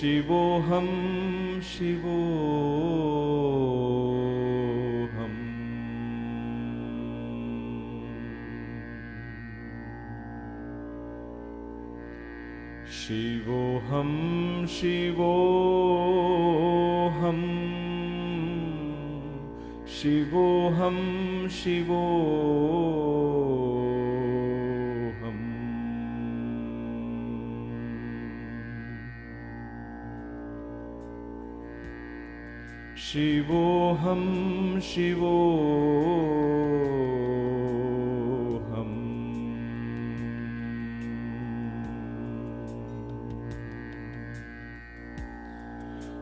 Shivoham, Shivoham. Shivoham, Shivoham. Shivoham, Shivoham. Shivoham, Shivoham.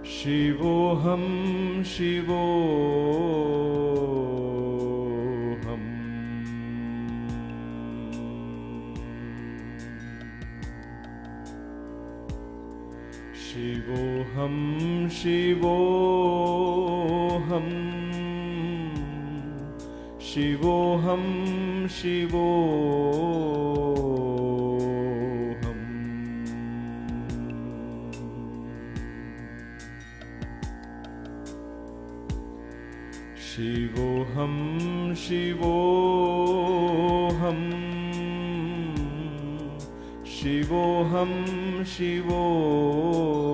Shivoham, Shivoham. Shivoham, Shivoham. Shivoham, Shivoham. Shivoham, Shivoham. Shivoham, Shivoham.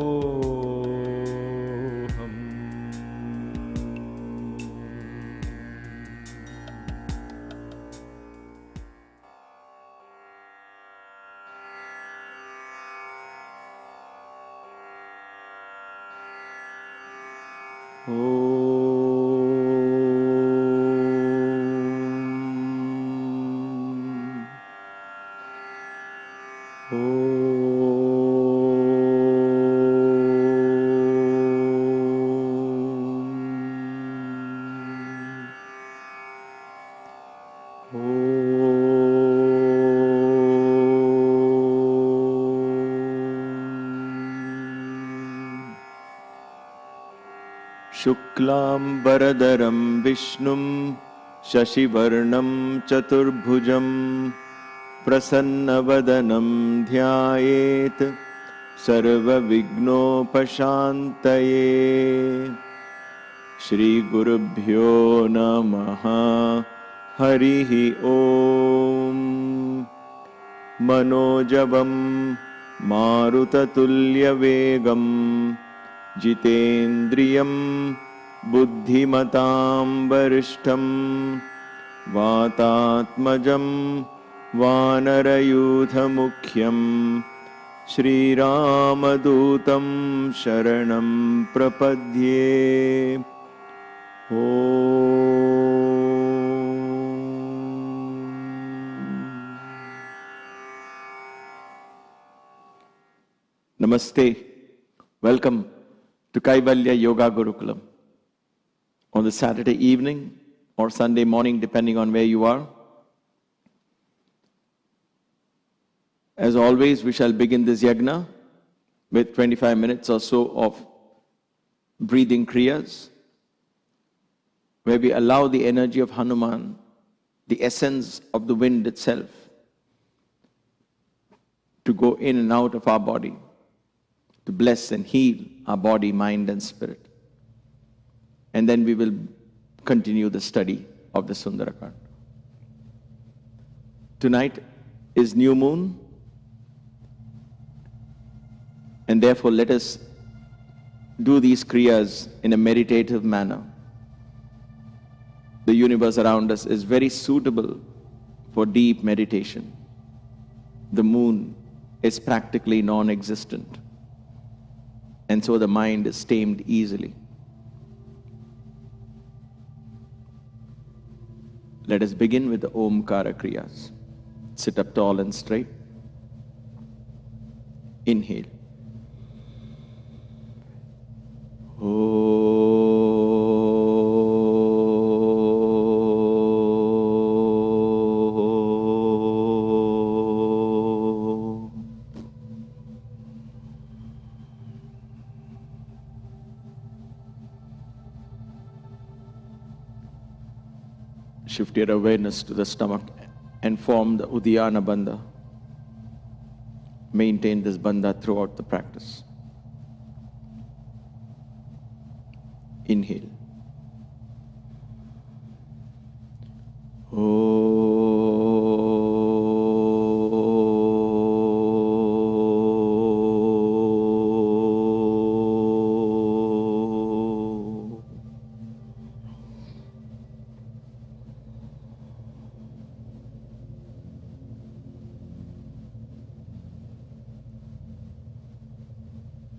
Shuklam Baradaram Vishnum Shashivarnam Chaturbhujam Prasannavadanam Dhyayet Sarva Vignopashantaye. Shri Gurubhyo Namaha. Harihi Om. Manojabam Marutatulya Vegam Jitendriyam Buddhimatam Varishtham Vatatmajam Vanarayudha Mukhyam Shri Ramadutam Sharanam Prapadye. Namaste. Welcome to Kaivalya Yoga Gurukulam. On the Saturday evening or Sunday morning, depending on where you are. As always, we shall begin this yagna with 25 minutes or so of breathing kriyas, where we allow the energy of Hanuman, the essence of the wind itself, to go in and out of our body, to bless and heal our body, mind and spirit. And then we will continue the study of the Sundarakand. Tonight is new moon, and therefore let us do these kriyas in a meditative manner. The universe around us is very suitable for deep meditation. The moon is practically non-existent, and so the mind is tamed easily. Let us begin with the Kara Kriyas. Sit up tall and straight. Inhale. Shift your awareness to the stomach and form the Uddiyana Bandha. Maintain this Bandha throughout the practice. Inhale.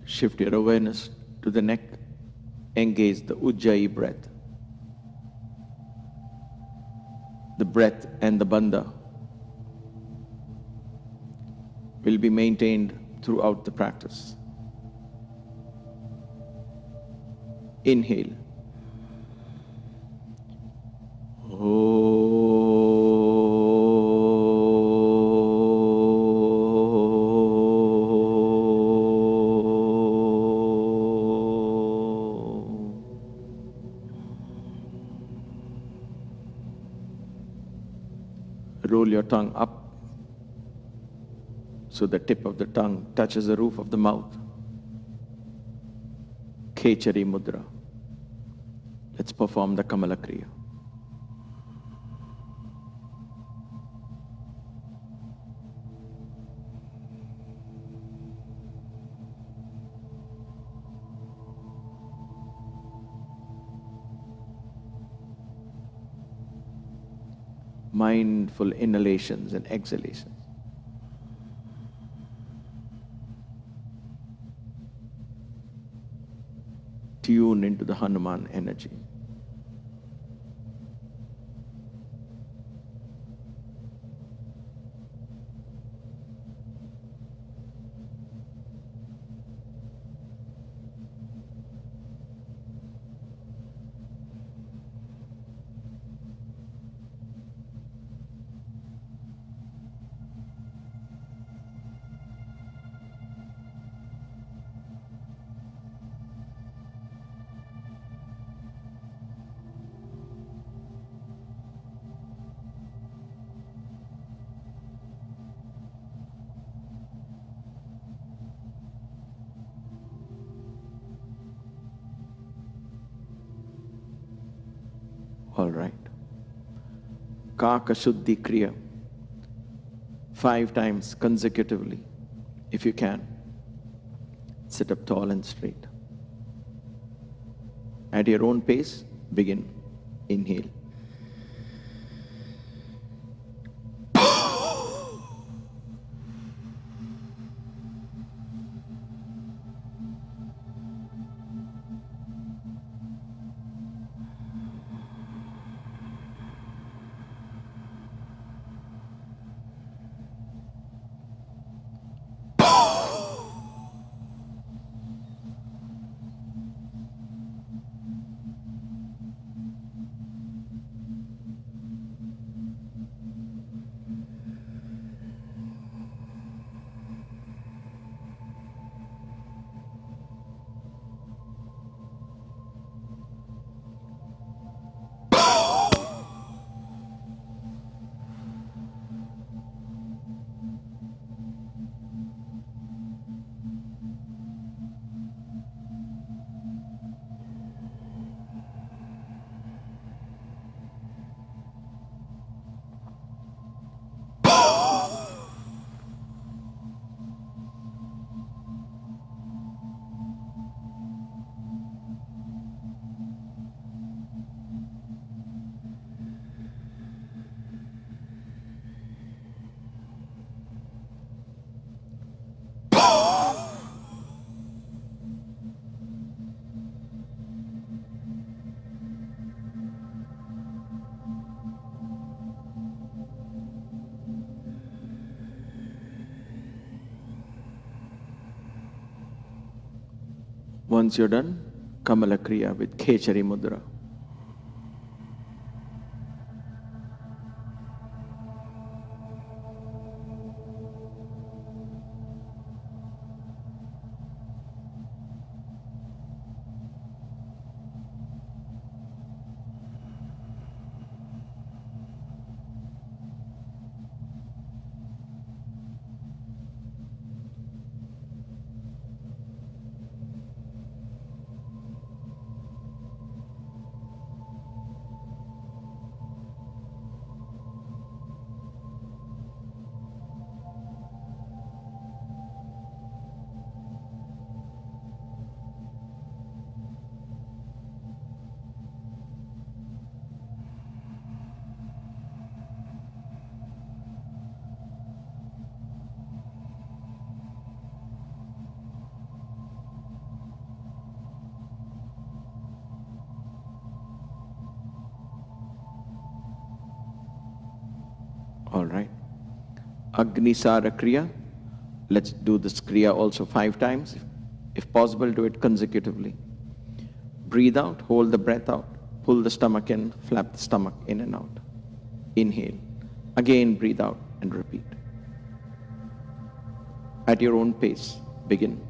Shift your awareness to the neck. Engage the Ujjayi breath. The breath and the bandha will be maintained throughout the practice. Inhale. Roll your tongue up so the tip of the tongue touches the roof of the mouth. Kechari Mudra. Let's perform the Kamala Kriya. Mindful inhalations and exhalations. Tune into the Hanuman energy. All right. Kaka Shuddhi Kriya. 5 times consecutively, if you can. Sit up tall and straight. At your own pace, begin. Inhale. Once you're done, Kamala Kriya with Kechari Mudra. All right. Agnisara Kriya. Let's do this Kriya also 5 times. If possible, do it consecutively. Breathe out, hold the breath out, pull the stomach in, flap the stomach in and out. Inhale. Again, breathe out and repeat. At your own pace, begin.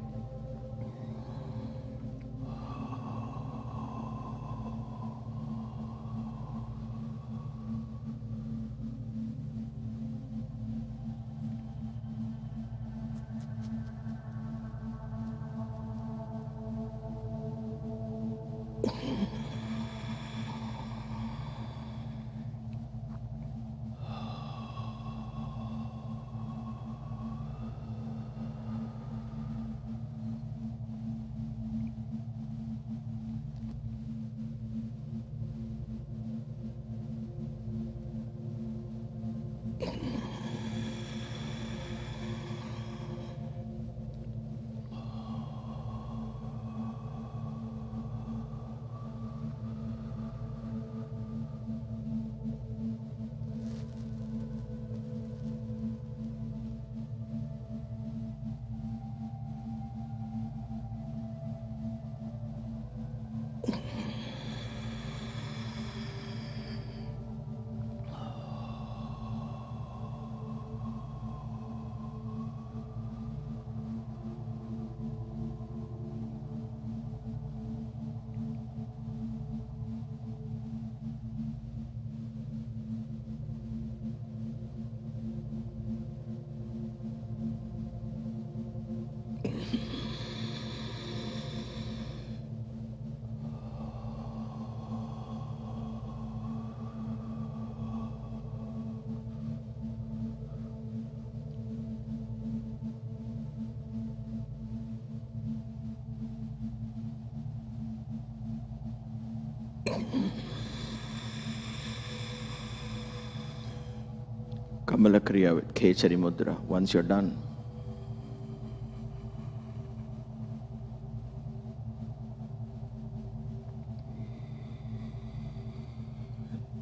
Kamala Kriya with Kechari Mudra. Once you're done,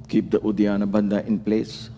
keep the Uddiyana Bandha in place.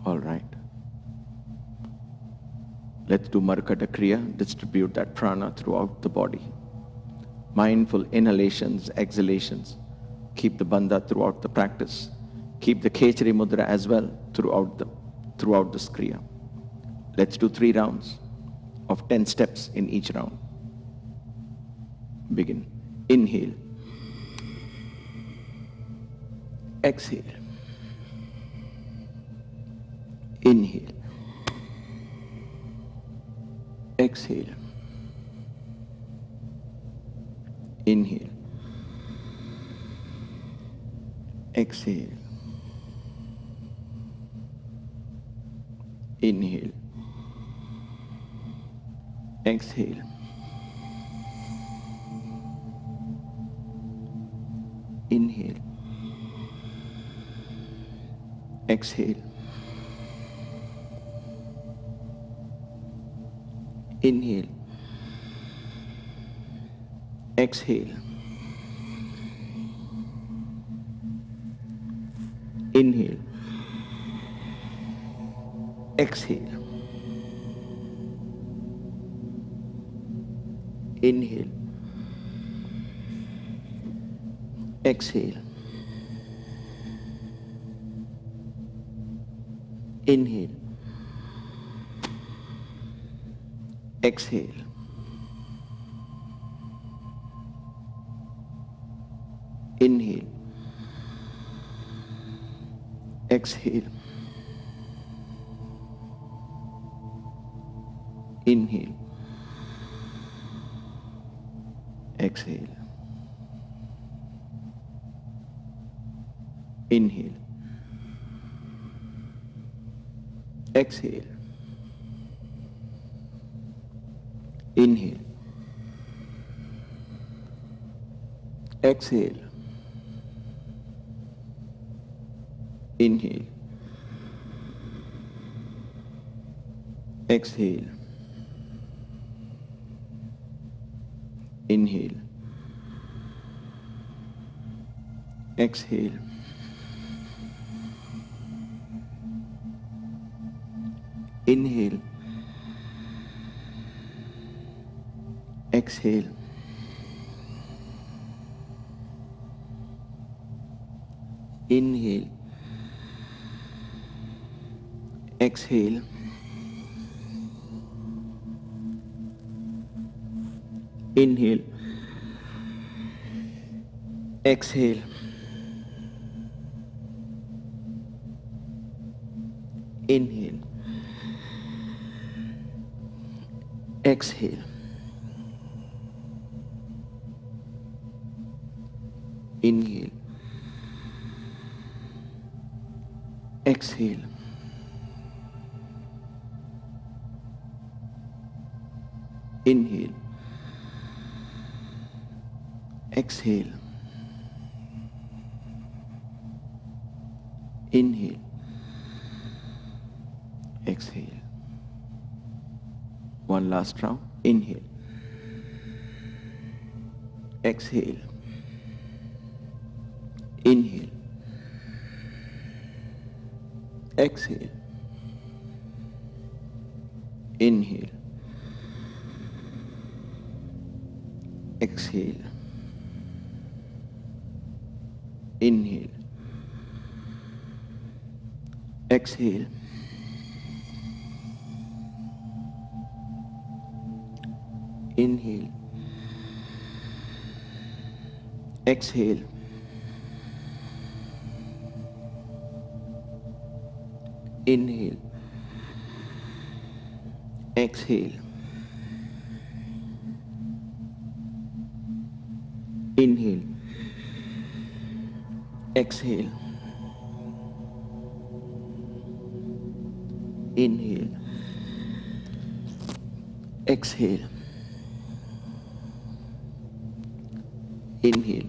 All right. Let's do Marukata Kriya. Distribute that prana throughout the body. Mindful inhalations, exhalations. Keep the bandha throughout the practice. Keep the Kechari Mudra as well throughout this Kriya. Let's do 3 rounds of 10 steps in each round. Begin. Inhale. Exhale. Inhale. Exhale. Inhale. Exhale. Inhale. Exhale. Inhale. Exhale. Inhale. Exhale. Inhale. Exhale. Inhale. Exhale. Inhale. Exhale. Inhale. Exhale. Inhale. Exhale. Inhale. Exhale. Inhale. Exhale. Inhale. Exhale. Inhale. Exhale. Inhale. Exhale. Inhale. Exhale. Inhale. Exhale. Inhale. Exhale. Inhale. Exhale. Inhale. Exhale. Inhale. Exhale. One last round. Inhale. Exhale. Inhale. Exhale. Inhale. Exhale. Inhale. Exhale. Inhale. Exhale. Inhale. Exhale. Inhale. Exhale. Inhale. Exhale. Inhale.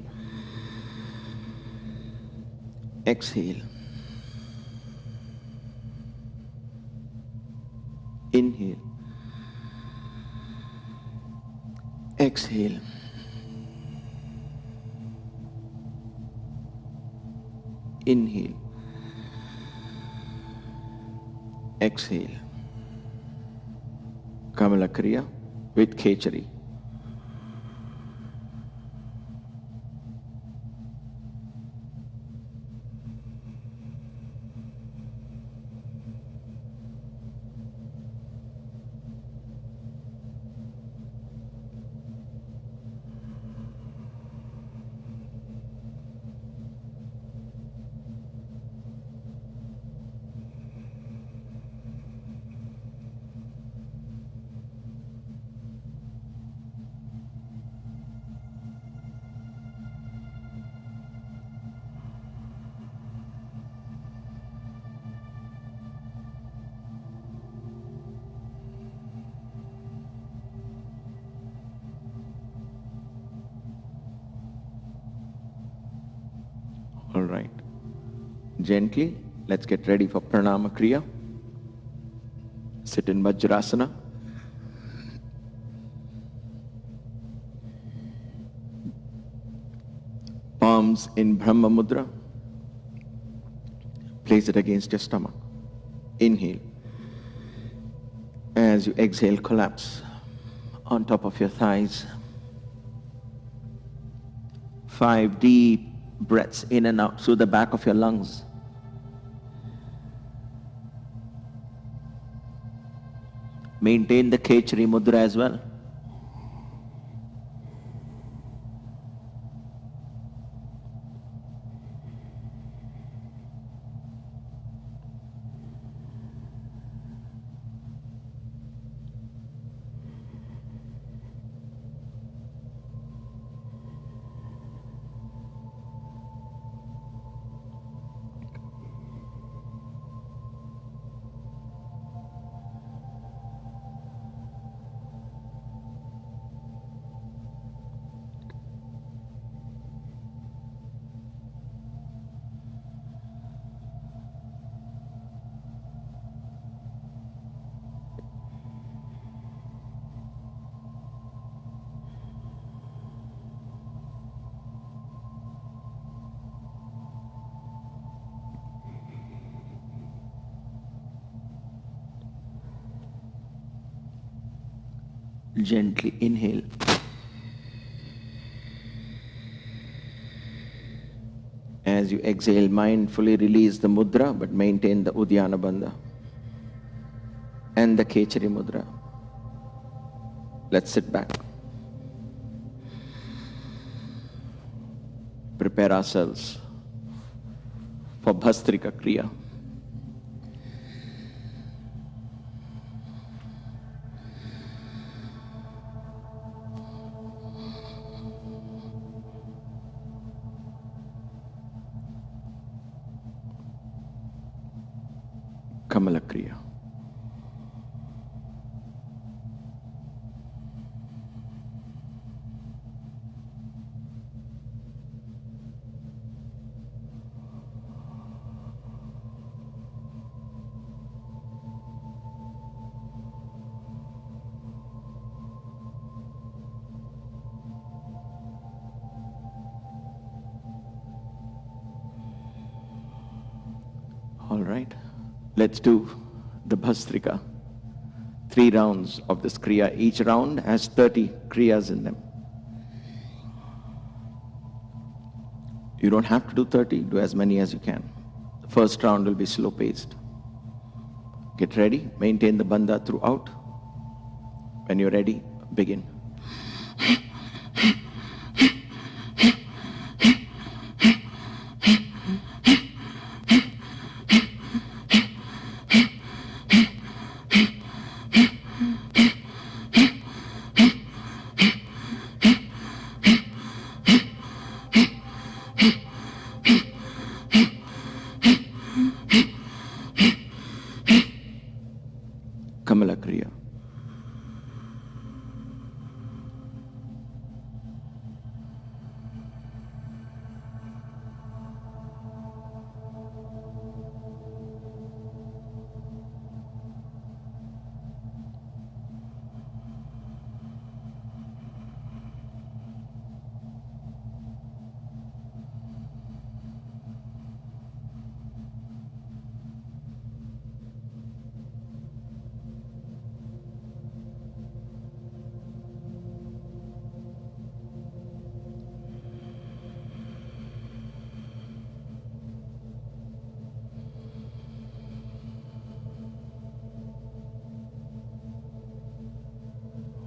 Exhale. Inhale. Exhale. Inhale. Exhale. Kara Kriya with Kechari. All right. Gently, let's get ready for Pranayama Kriya. Sit in Vajrasana. Palms in Brahma Mudra. Place it against your stomach. Inhale. As you exhale, collapse on top of your thighs. 5 deep breaths in and out through the back of your lungs. Maintain the Kechari Mudra as well. Gently inhale. As you exhale, mindfully release the mudra, but maintain the Uddiyana Bandha and the Kechari Mudra. Let's sit back. Prepare ourselves for Bhastrika Kriya. Kamala Kriya. All right. Let's do the Bhastrika. 3 rounds of this Kriya. Each round has 30 Kriyas in them. You don't have to do 30, do as many as you can. The first round will be slow paced. Get ready, maintain the bandha throughout. When you're ready, begin. Kamala Kriya.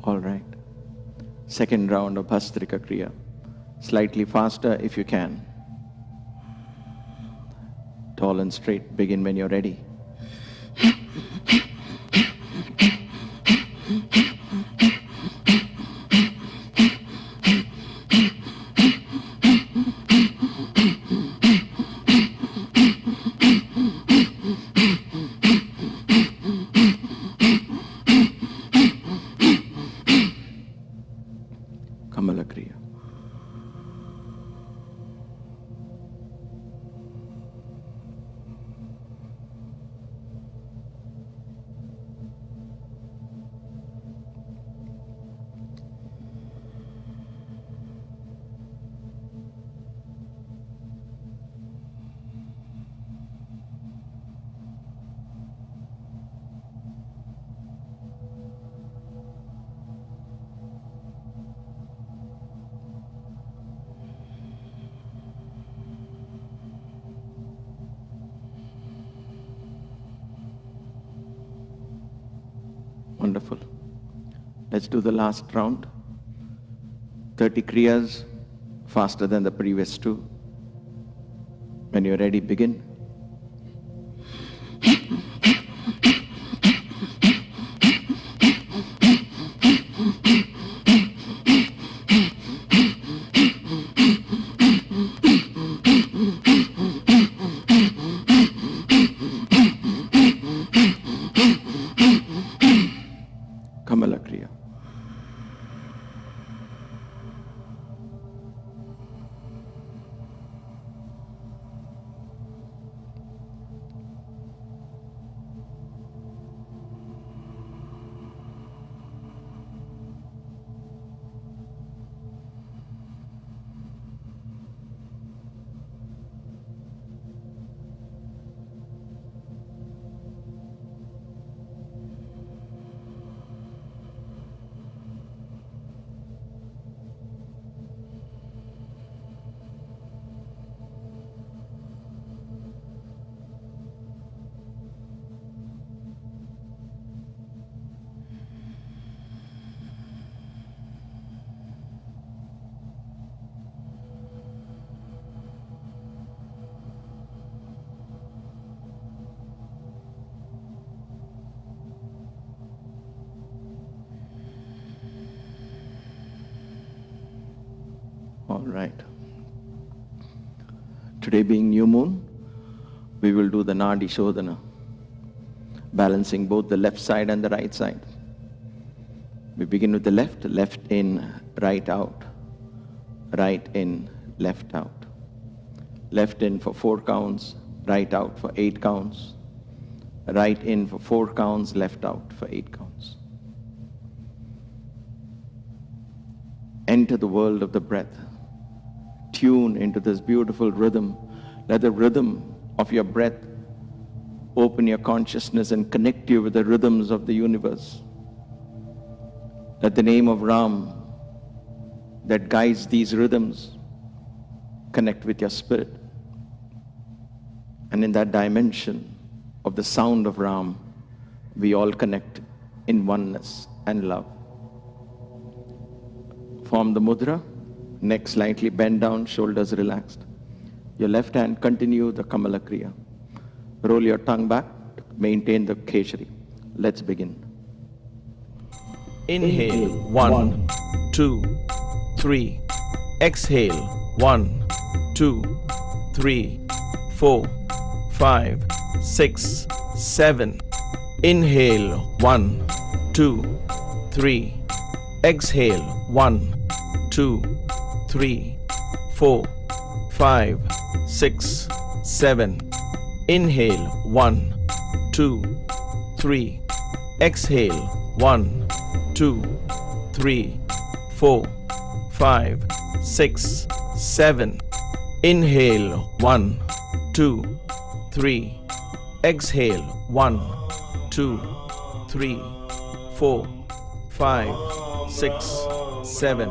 All right. Second round of Bhastrika Kriya. Slightly faster if you can. Tall and straight. Begin when you're ready. Kamala Kriya. Wonderful. Let's do the last round. 30 Kriyas, faster than the previous two. When you're ready, begin. Kara Kriya. All right. Today being new moon, we will do the Nadi Shodhana, balancing both the left side and the right side. We begin with the left in, right out, right in, left out. Left in for 4 counts, right out for 8 counts. Right in for 4 counts, left out for 8 counts. Enter the world of the breath. Tune into this beautiful rhythm. Let the rhythm of your breath open your consciousness and connect you with the rhythms of the universe. Let the name of Ram that guides these rhythms connect with your spirit. And in that dimension of the sound of Ram, we all connect in oneness and love. Form the mudra, neck slightly bent down, shoulders relaxed. Your left hand, continue the Kara Kriya. Roll your tongue back, maintain the Kechari. Let's begin. Inhale, 1, 2, 3. Exhale, 1, 2, 3, 4, 5, 6, 7. Inhale, 1, 2, 3. Exhale, 1, 2, 3, 4, 5, 6, 7. Inhale, 1, 2, 3. Exhale, 1, 2, 3, 4, 5, 6, 7. Inhale, 1, 2, 3. Exhale, 1, 2, 3, 4, 5, 6, 7.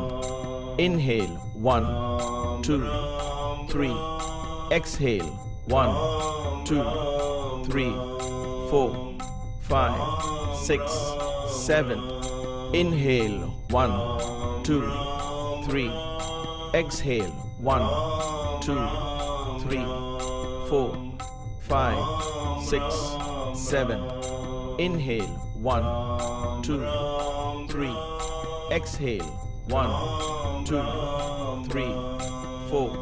Inhale, 1, 2, 3. Exhale, 1, 2, 3, 4, 5, 6, 7. Inhale, 1, 2, 3. Exhale, 1, 2, 3, 4, 5, 6, 7. Inhale, 1, 2, 3. Exhale, 1, 2, 3, 4,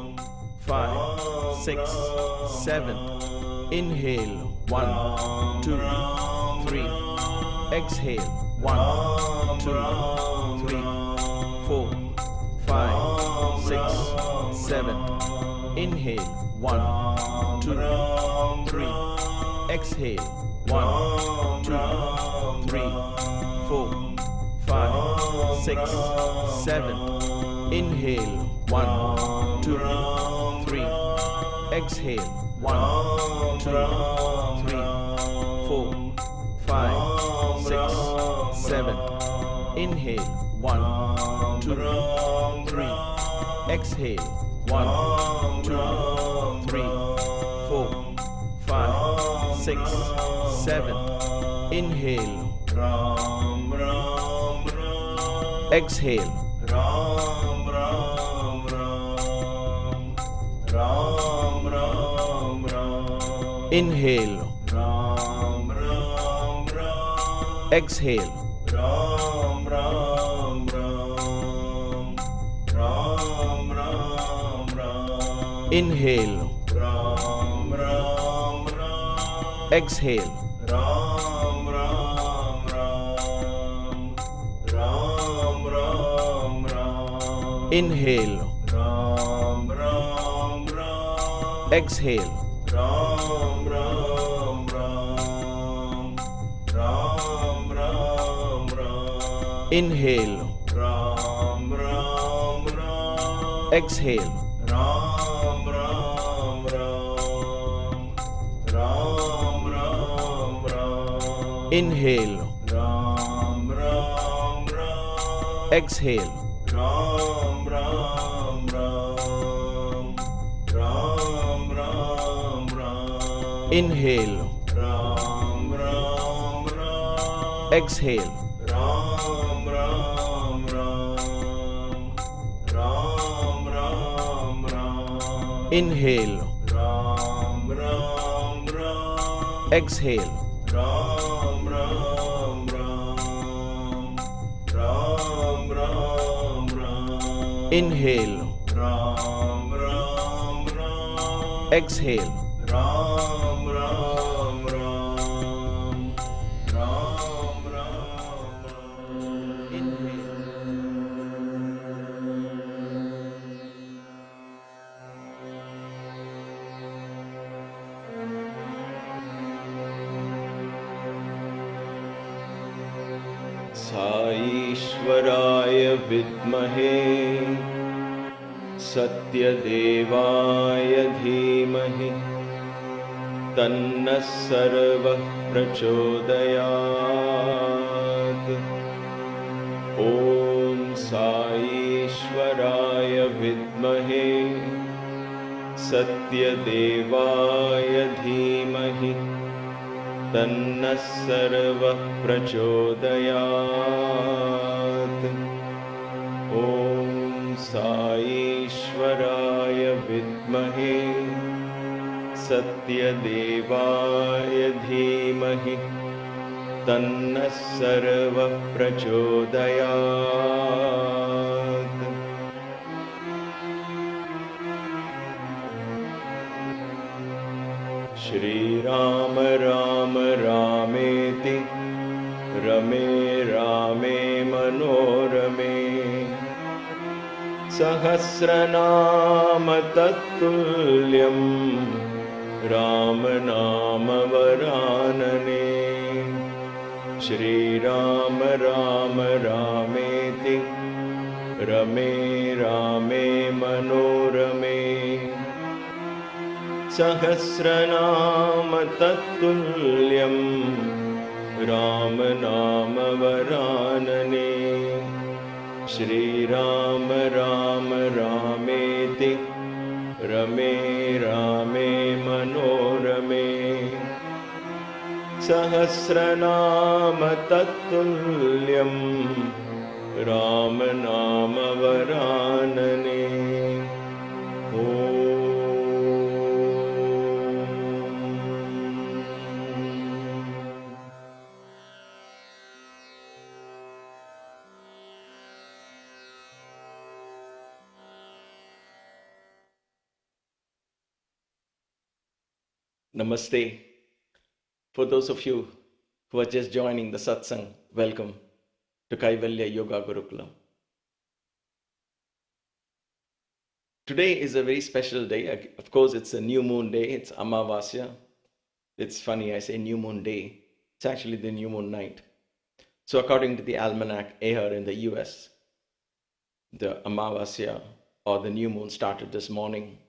5, 6, 7. Inhale, 1, 2, 3. Exhale, 1, 2, 3, 4, 5, 6, 7. Inhale, 1, 2, 3. Exhale, 1, 2, 3, 4, 5, 6, 7. Inhale, 1, 2, 3. Exhale, 1, 2, 3, 4, 5, 6, 7. Inhale, 1, 2, 3. Exhale, 1, 2, 3, 4, 5, 6, 7. Inhale. Ram Ram. Exhale. Ram Ram Ram. Ram Ram Ram. Inhale. Ram Ram Ram. Exhale. Ram Ram Ram. Ram Ram Ram. Inhale. Ram Ram Ram. Exhale. Ram Ram Ram. Ram Ram Ram. Inhale. Ram Ram Ram. Exhale. Ram Ram Ram. Ram Ram Ram. Inhale. Ram Ram Ram. Exhale. Ram Ram Ram. Ram Ram Ram. Inhale. Ram Ram Ram. Exhale. Ram Ram Ram. Ram Ram Ram. Inhale. Ram Ram Ram. Exhale. Ram Ram Ram. Ram Ram Ram. Inhale. Ram Ram Ram. Exhale. Ram Ram Ram. Ram Ram Ram. Inhale. Ram Ram Ram. Exhale. Ram Ram Ram. Ram Ram Ram. Inhale. साईश्वराय विद्महे सत्यदेवाय धीमहि तन्नः सर्वः प्रचोदयात्। ॐ साईश्वराय विद्महे सत्यदेवाय धीमहि तन्नः सर्वः प्रचोदयात्। ॐ साईश्वराय विद्महे सत्यदेवाय धीमहि तन्नः सर्वः प्रचोदयात्। श्रीराम राम रामेति रमे रामे मनोरमे सहस्रनाम तत्तुल्यं राम नाम वरानने। श्रीराम राम रामेति रमे रामे मनोरमे सहस्रनाम तत्तुल्यं राम नाम वरानने। श्रीराम राम रामेति रमे रामे मनोरमे सहस्रनाम तत्तुल्यं राम नाम वरानने। Namaste. For those of you who are just joining the Satsang, welcome to Kaivalya Yoga Gurukulam. Today is a very special day. Of course, it's a new moon day. It's Amavasya. It's funny, I say new moon day. It's actually the new moon night. So according to the almanac here in the US, the Amavasya or the new moon started this morning,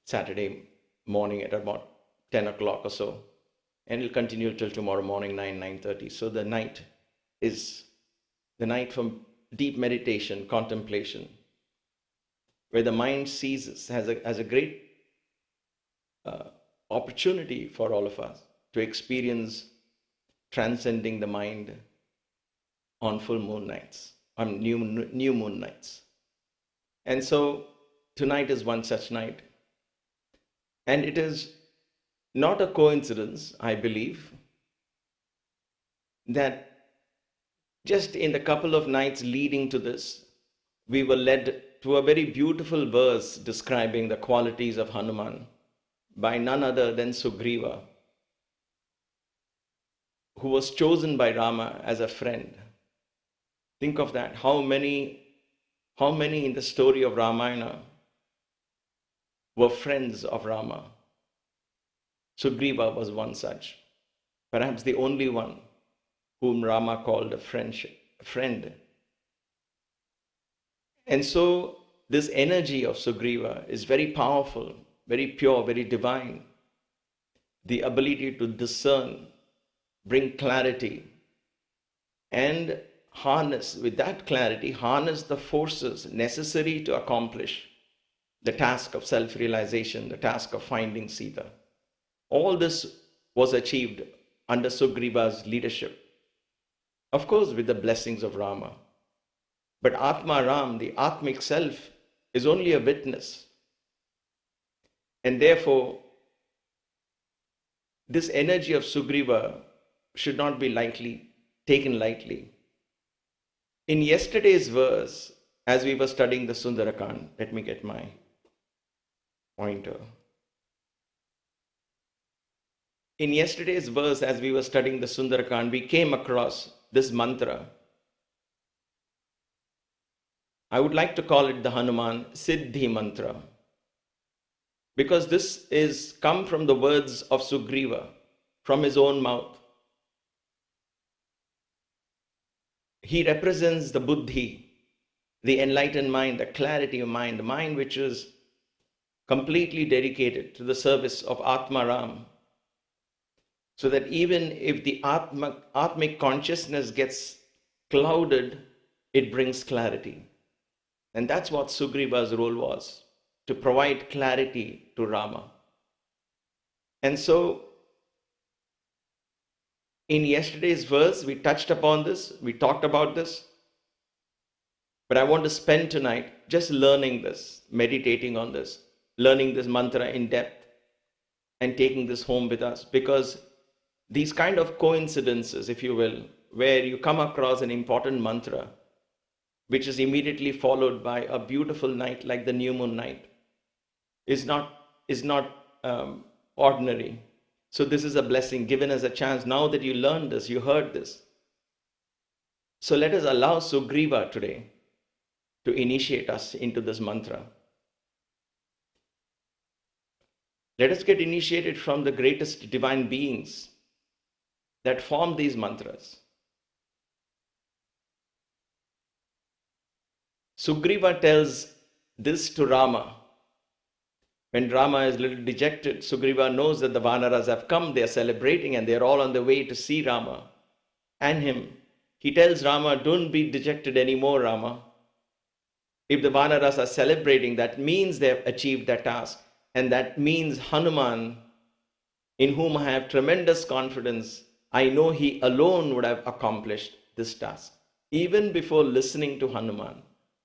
Saturday morning at about 10 o'clock or so, and it'll continue till tomorrow morning, 9:30. So the night is the night from deep meditation, contemplation, where the mind seizes, has a great opportunity for all of us to experience transcending the mind, on full moon nights, on new moon nights. And so tonight is one such night. And it is not a coincidence, I believe, that just in the couple of nights leading to this, we were led to a very beautiful verse describing the qualities of Hanuman by none other than Sugriva, who was chosen by Rama as a friend. Think of that. How many in the story of Ramayana were friends of Rama? Sugriva was one such, perhaps the only one whom Rama called a friend. And so this energy of Sugriva is very powerful, very pure, very divine. The ability to discern, bring clarity, and harness, with that clarity, harness the forces necessary to accomplish the task of self-realization, the task of finding Sita. All this was achieved under Sugriva's leadership. Of course, with the blessings of Rama. But Atma Ram, the Atmic self, is only a witness. And therefore, this energy of Sugriva should not be taken lightly. In yesterday's verse, as we were studying the Sundarakand, let me get my pointer. In yesterday's verse, as we were studying the Sundarakand, we came across this mantra. I would like to call it the Hanuman Siddhi mantra, because this is come from the words of Sugriva, from his own mouth. He represents the buddhi, the enlightened mind, the clarity of mind, the mind which is completely dedicated to the service of Atma Ram, so that even if the Atmic consciousness gets clouded, it brings clarity. And that's what Sugriva's role was, to provide clarity to Rama. And so, in yesterday's verse, we touched upon this, we talked about this, but I want to spend tonight just learning this, meditating on this, learning this mantra in depth, and taking this home with us, because these kind of coincidences, if you will, where you come across an important mantra, which is immediately followed by a beautiful night like the new moon night, is not ordinary. So this is a blessing given as a chance. Now that you learned this, you heard this. So let us allow Sugriva today to initiate us into this mantra. Let us get initiated from the greatest divine beings that form these mantras. Sugriva tells this to Rama. When Rama is a little dejected, Sugriva knows that the Vanaras have come, they are celebrating, and they are all on the way to see Rama and him. He tells Rama, don't be dejected anymore, Rama. If the Vanaras are celebrating, that means they have achieved their task. And that means Hanuman, in whom I have tremendous confidence, I know he alone would have accomplished this task. Even before listening to Hanuman,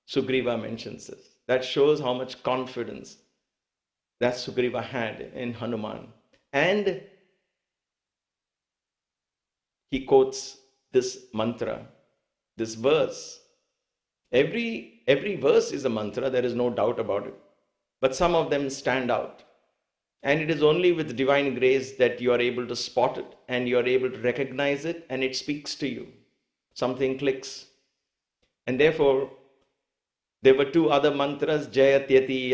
Sugriva mentions this. That shows how much confidence that Sugriva had in Hanuman. And he quotes this mantra, this verse. Every verse is a mantra, there is no doubt about it. But some of them stand out. And it is only with divine grace that you are able to spot it and you are able to recognize it and it speaks to you. Something clicks. And therefore, there were two other mantras, Jayatyati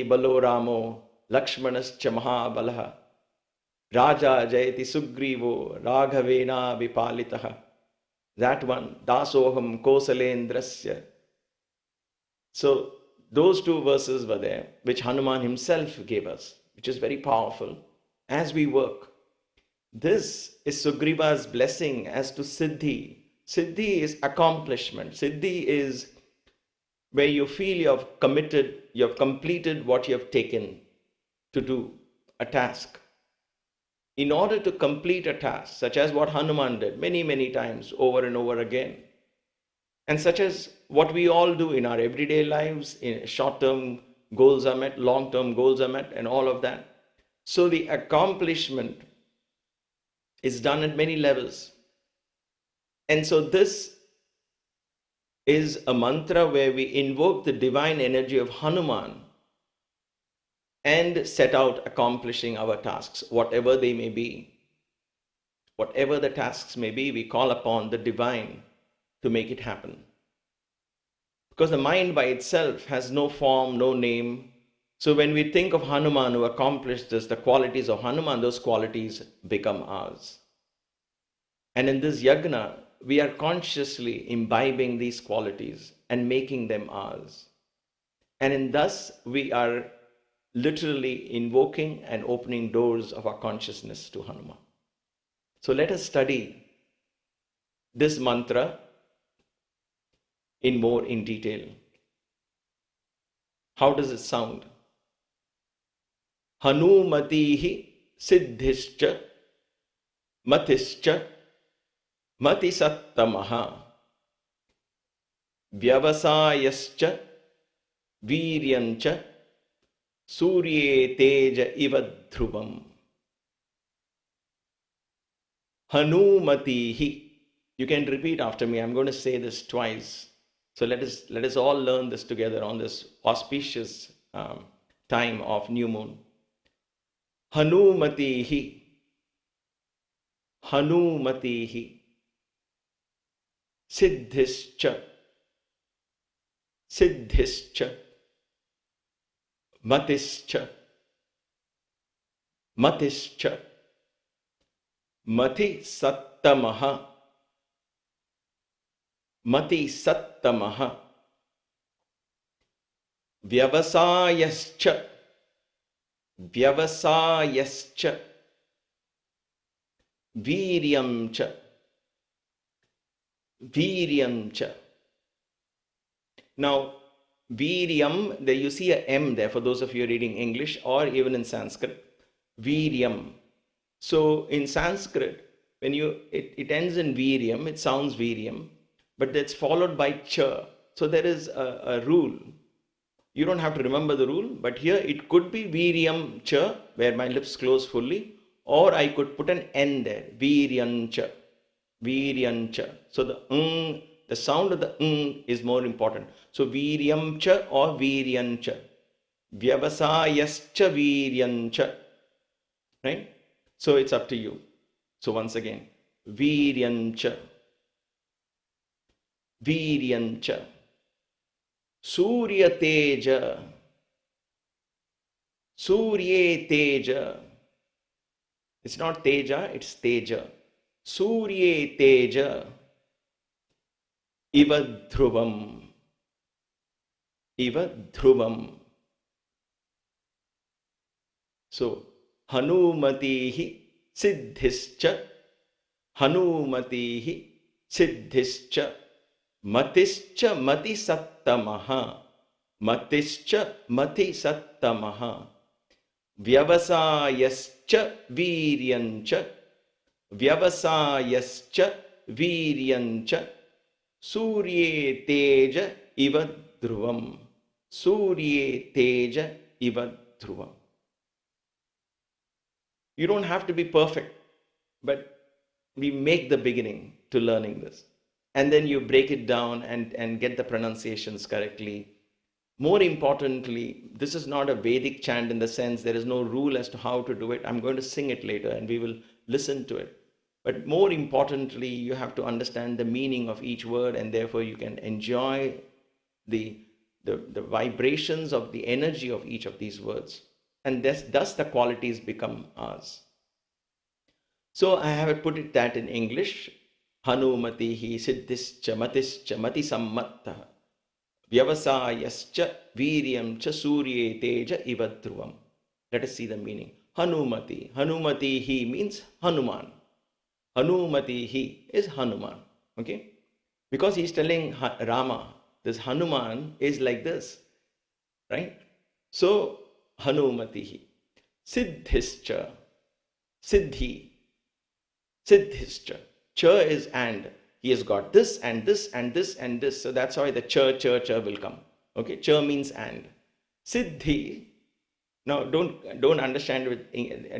Balo Ramo, Lakshmanascha Mahabalaha, Raja Jayati Sugrivo, Raghavena Vipalitaha. That one, Dasoham Kosalendrasya. So, those two verses were there, which Hanuman himself gave us, which is very powerful as we work. This is Sugriva's blessing as to Siddhi. Siddhi is accomplishment. Siddhi is where you feel you have committed, you have completed what you have taken to do, a task. in order to complete a task, such as what Hanuman did many, many times over and over again, and such as what we all do in our everyday lives, in short-term goals are met, long-term goals are met, and all of that. So the accomplishment is done at many levels. And so this is a mantra where we invoke the divine energy of Hanuman and set out accomplishing our tasks, whatever they may be. Whatever the tasks may be, we call upon the divine to make it happen. Because the mind by itself has no form, no name. So when we think of Hanuman who accomplished this, the qualities of Hanuman, those qualities become ours. And in this yagna, we are consciously imbibing these qualities and making them ours. And in thus, we are literally invoking and opening doors of our consciousness to Hanuman. So let us study this mantra in detail. How does it sound? Hanumatihi siddhischa matischa matisattamaha vyavasayascha viryancha surye teja iva dhruvam. Hanumatihi. You can repeat after me. I'm going to say this twice. So let us all learn this together on this auspicious time of new moon. Hanumatihi. Hanumatihi. Siddhischa. Siddhischa. Matischa. Matischa. Mati sattamaha. Mati sattamaha. Vyavasayascha. Vyavasayascha. Viryamcha. Viryamcha. Now, Viryam, there you see a M there for those of you reading English or even in Sanskrit. Viryam. So in Sanskrit, when it ends in Viryam, it sounds Viryam, but that's followed by cha. So there is a rule. You don't have to remember the rule, but here it could be Viryam cha, where my lips close fully, or I could put an N there, Viryancha. Viryancha. So the sound of the is more important. So Viryamcha or Viryancha. Vyavasayascha Viryancha. Right? So it's up to you. So once again, Viryancha. Viryancha. Surya Teja. Surya Teja. It's not Teja, it's Teja. Surya Teja. Iva Dhruvam. Iva Dhruvam. So, Hanumatihi siddhischa. Hanumatihi siddhischa. Matischa mati sattamaha. Matischa mati sattamaha. Vyavasayascha viryancha. Vyavasayascha viryancha. Surye teja iva dhruvam. Surye teja iva dhruvam. You don't have to be perfect, but we make the beginning to learning this. And then you break it down and get the pronunciations correctly. More importantly, this is not a Vedic chant in the sense there is no rule as to how to do it. I'm going to sing it later and we will listen to it. But more importantly, you have to understand the meaning of each word, and therefore you can enjoy the vibrations of the energy of each of these words. And thus the qualities become ours. So I have put it that in English. Hanumatihi siddhischa matischa mati sammattaha. Vyavasayascha viryamcha surye teja iva dhruvam. Let us see the meaning. Hanumati. Hanumatihi means Hanuman. Hanumatihi is Hanuman. Okay? Because he's telling Rama, this Hanuman is like this. Right? So, Hanumatihi. Siddhischa. Siddhi. Siddhischa. Cha is and. He has got this and this and this and this. So that's why the cha will come. Okay, cha means and. Siddhi. Now don't understand with,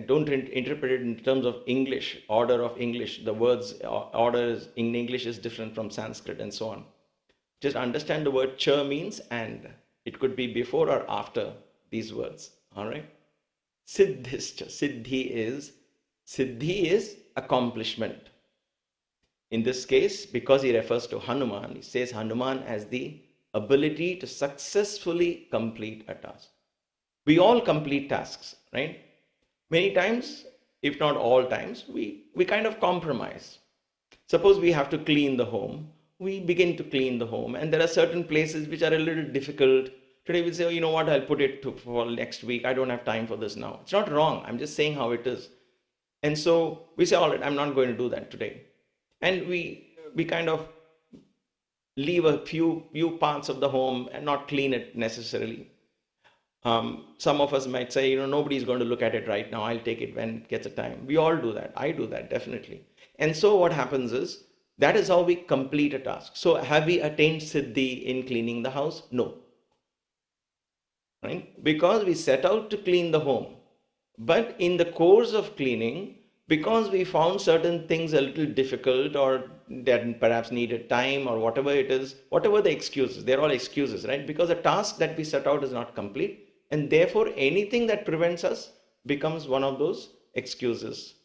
don't interpret it in terms of English, order of English. The words order in English is different from Sanskrit and so on. Just understand the word cha means and. It could be before or after these words. All right. Siddhischa. Siddhi is accomplishment. In this case, because he refers to Hanuman, he says Hanuman has the ability to successfully complete a task. We all complete tasks, right? Many times, if not all times, we kind of compromise. Suppose we have to clean the home. We begin to clean the home, and there are certain places which are a little difficult. Today we say, oh, you know what, I'll put it for next week. I don't have time for this now. It's not wrong. I'm just saying how it is. And so we say, all right, I'm not going to do that today. And we kind of leave a few parts of the home and not clean it necessarily. Some of us might say, nobody's going to look at it right now. I'll take it when it gets a time. We all do that. I do that, definitely. And so what happens is, that is how we complete a task. So have we attained Siddhi in cleaning the house? No. Right? Because we set out to clean the home. But in the course of cleaning, because we found certain things a little difficult or that perhaps needed time or whatever it is, whatever the excuses, they're all excuses, right? Because the task that we set out is not complete. And therefore, anything that prevents us becomes one of those excuses.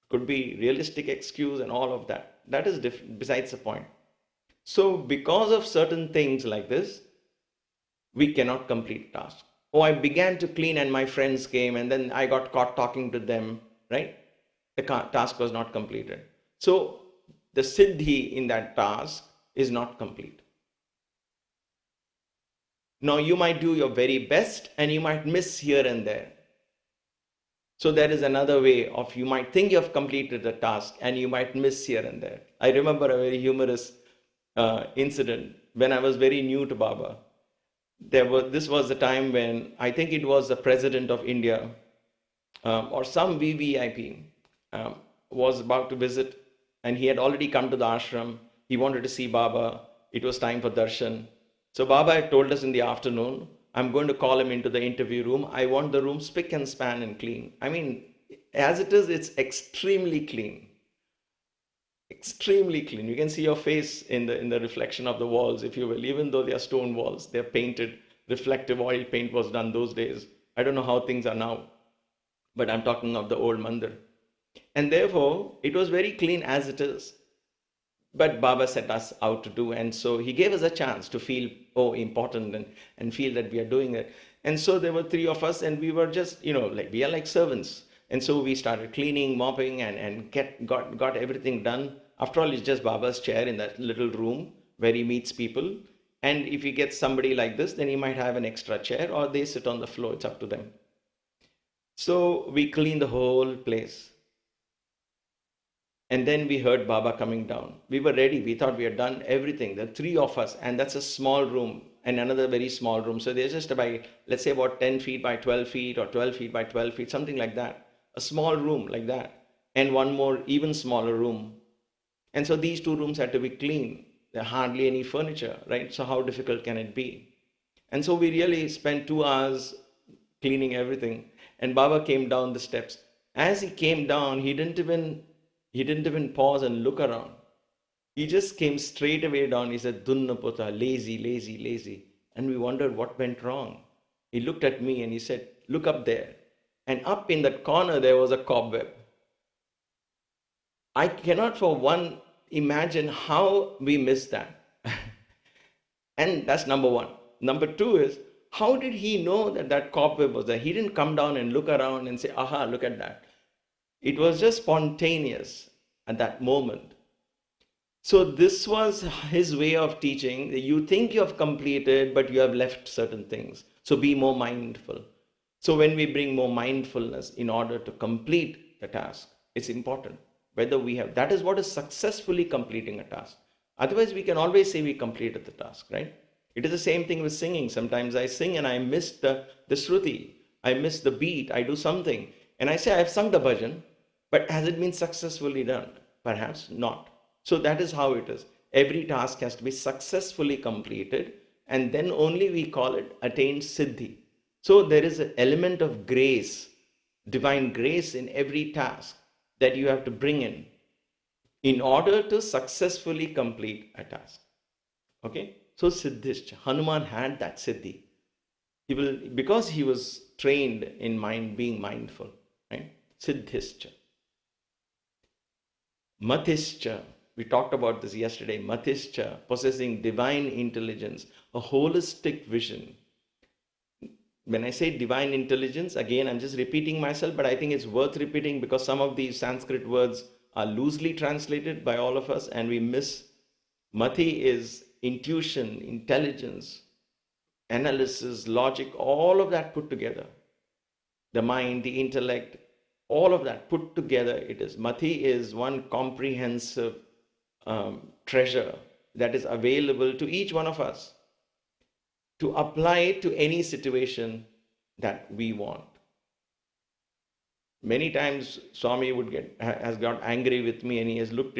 Could be realistic excuse and all of that. That is besides the point. So because of certain things like this, we cannot complete task. Oh, I began to clean and my friends came and then I got caught talking to them, right? The task was not completed. So the Siddhi in that task is not complete. Now you might do your very best and you might miss here and there. So there is another way of, you might think you have completed the task and you might miss here and there. I remember a very humorous incident when I was very new to Baba. This was the time when I think it was the President of India or some VVIP was about to visit, and he had already come to the ashram. He wanted to see Baba. It was time for darshan. So Baba had told us in the afternoon, I'm going to call him into the interview room. I want the room spick and span and clean. I mean, as it is, it's extremely clean. Extremely clean. You can see your face in the reflection of the walls, if you will. Even though they are stone walls, they're painted. Reflective oil paint was done those days. I don't know how things are now, but I'm talking of the old mandir. And therefore, it was very clean as it is. But Baba set us out to do, and so he gave us a chance to feel, important and feel that we are doing it. And so there were three of us, and we were just, we are like servants. And so we started cleaning, mopping, and got everything done. After all, it's just Baba's chair in that little room where he meets people. And if he gets somebody like this, then he might have an extra chair, or they sit on the floor. It's up to them. So we cleaned the whole place. And then we heard Baba coming down. We were ready. We thought we had done everything. There are three of us, and that's a small room and another very small room. So there's just about, let's say about 10 feet by 12 feet or 12 feet by 12 feet, something like that. A small room like that. And one more even smaller room. And so these two rooms had to be clean. There are hardly any furniture, right? So how difficult can it be? And so we really spent 2 hours cleaning everything. And Baba came down the steps. As he came down, he didn't even pause and look around. He just came straight away down. He said, Dunna Pota, lazy, lazy, lazy. And we wondered what went wrong. He looked at me and he said, look up there. And up in that corner, there was a cobweb. I cannot for one imagine how we missed that. And that's number one. Number two is, how did he know that that cobweb was there? He didn't come down and look around and say, aha, look at that. It was just spontaneous at that moment. So this was his way of teaching. You think you have completed, but you have left certain things. So be more mindful. So when we bring more mindfulness in order to complete the task, it's important. Whether we have, that is what is successfully completing a task. Otherwise, we can always say we completed the task, right? It is the same thing with singing. Sometimes I sing and I miss the Shruti. I miss the beat. I do something. And I say, I have sung the bhajan, But has it been successfully done? Perhaps not. So that is how it is. Every task has to be successfully completed, and then only we call it attained Siddhi. So there is an element of grace, divine grace in every task that you have to bring in order to successfully complete a task. Okay? So Siddhischa, Hanuman had that Siddhi. He will, because he was trained in mind, being mindful, right? Siddhischa. Matischa, we talked about this yesterday. Matischa, possessing divine intelligence, a holistic vision. When I say divine intelligence, again, I'm just repeating myself, but I think it's worth repeating because some of these Sanskrit words are loosely translated by all of us and we miss. Mati is intuition, intelligence, analysis, logic, all of that put together. The mind, the intellect, all of that put together it is. Mati is one comprehensive treasure that is available to each one of us to apply it to any situation that we want. Many times Swami has got angry with me and he has looked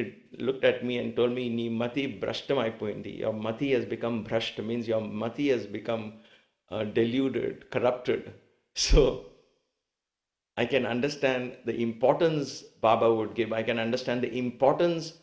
at me and told me, "Ni mati brashtamai poindi." Your mati has become brashta, means your mati has become deluded, corrupted. So I can understand the importance Baba would give. I can understand the importance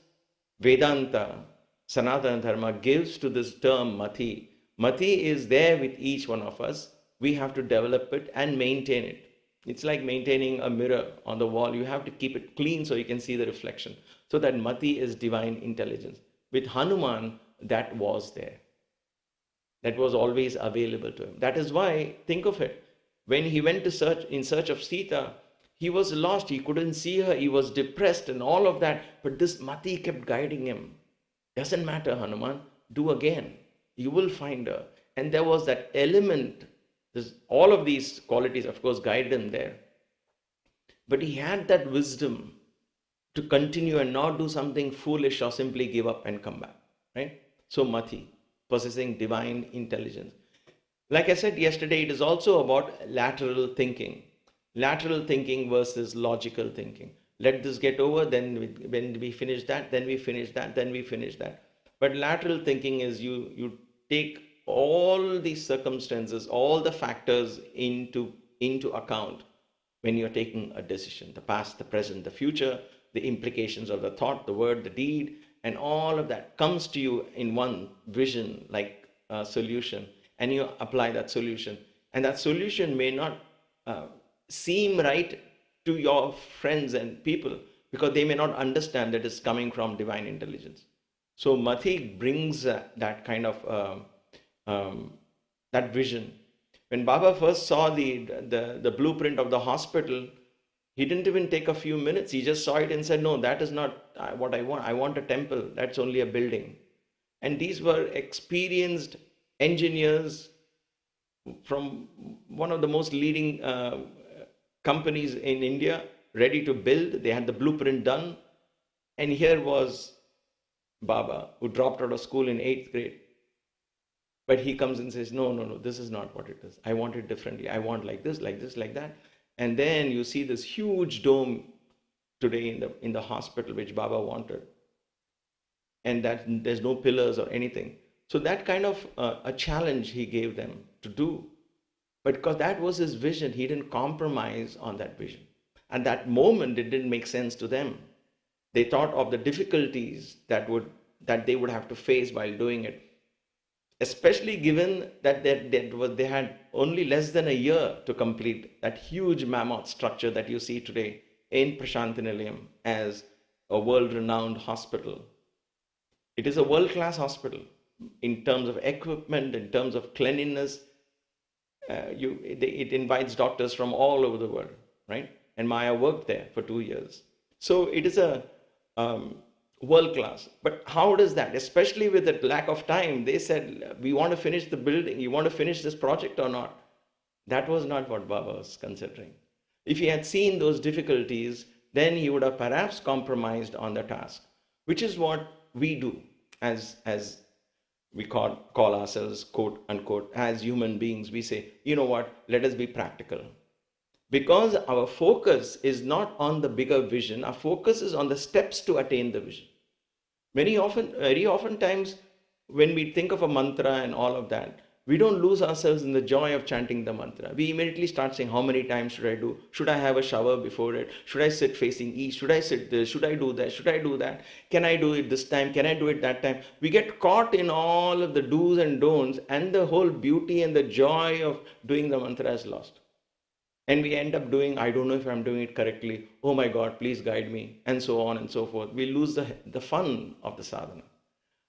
Vedanta, Sanatana Dharma gives to this term mati. Mati is there with each one of us. We have to develop it and maintain it. It's like maintaining a mirror on the wall. You have to keep it clean so you can see the reflection. So that mati is divine intelligence. With Hanuman, that was there. That was always available to him. That is why, think of it. When he went to in search of Sita, he was lost. He couldn't see her. He was depressed and all of that. But this mati kept guiding him. Doesn't matter, Hanuman. Do again. You will find her. And there was that element. All of these qualities, of course, guided him there. But he had that wisdom to continue and not do something foolish or simply give up and come back. Right? So mati, possessing divine intelligence. Like I said yesterday, it is also about lateral thinking. Lateral thinking versus logical thinking. Let this get over, then when we finish that, then we finish that, then we finish that. But lateral thinking is you take all these circumstances, all the factors into account when you're taking a decision. The past, the present, the future, the implications of the thought, the word, the deed, and all of that comes to you in one vision, like a solution. And you apply that solution. And that solution may not seem right to your friends and people because they may not understand that it's coming from divine intelligence. So mati brings that kind of that vision. When Baba first saw the blueprint of the hospital, he didn't even take a few minutes. He just saw it and said, "No, that is not what I want. I want a temple. That's only a building." And these were experienced engineers from one of the most leading companies in India, ready to build. They had the blueprint done. And here was Baba, who dropped out of school in 8th grade. But he comes and says, no, this is not what it is. I want it differently. I want like this, like this, like that. And then you see this huge dome today in the hospital, which Baba wanted. And that there's no pillars or anything. So that kind of a challenge he gave them to do. But because that was his vision, he didn't compromise on that vision. At that moment, it didn't make sense to them. They thought of the difficulties that they would have to face while doing it. Especially given that they had only less than a year to complete that huge mammoth structure that you see today in Prashantinilayam as a world-renowned hospital. It is a world-class hospital in terms of equipment, in terms of cleanliness. It invites doctors from all over the world, right? And Maya worked there for 2 years. So it is a world class. But how does that, especially with the lack of time, they said, we want to finish the building, you want to finish this project or not? That was not what Baba was considering. If he had seen those difficulties, then he would have perhaps compromised on the task, which is what we do as we call ourselves, quote unquote, as human beings. We say, you know what, let us be practical. Because our focus is not on the bigger vision, our focus is on the steps to attain the vision. Very often times when we think of a mantra and all of that, we don't lose ourselves in the joy of chanting the mantra. We immediately start saying, how many times should I do? Should I have a shower before it? Should I sit facing east? Should I sit this? Should I do that? Should I do that? Can I do it this time? Can I do it that time? We get caught in all of the do's and don'ts, and the whole beauty and the joy of doing the mantra is lost. And we end up doing, I don't know if I'm doing it correctly. Oh my God, please guide me. And so on and so forth. We lose the fun of the sadhana.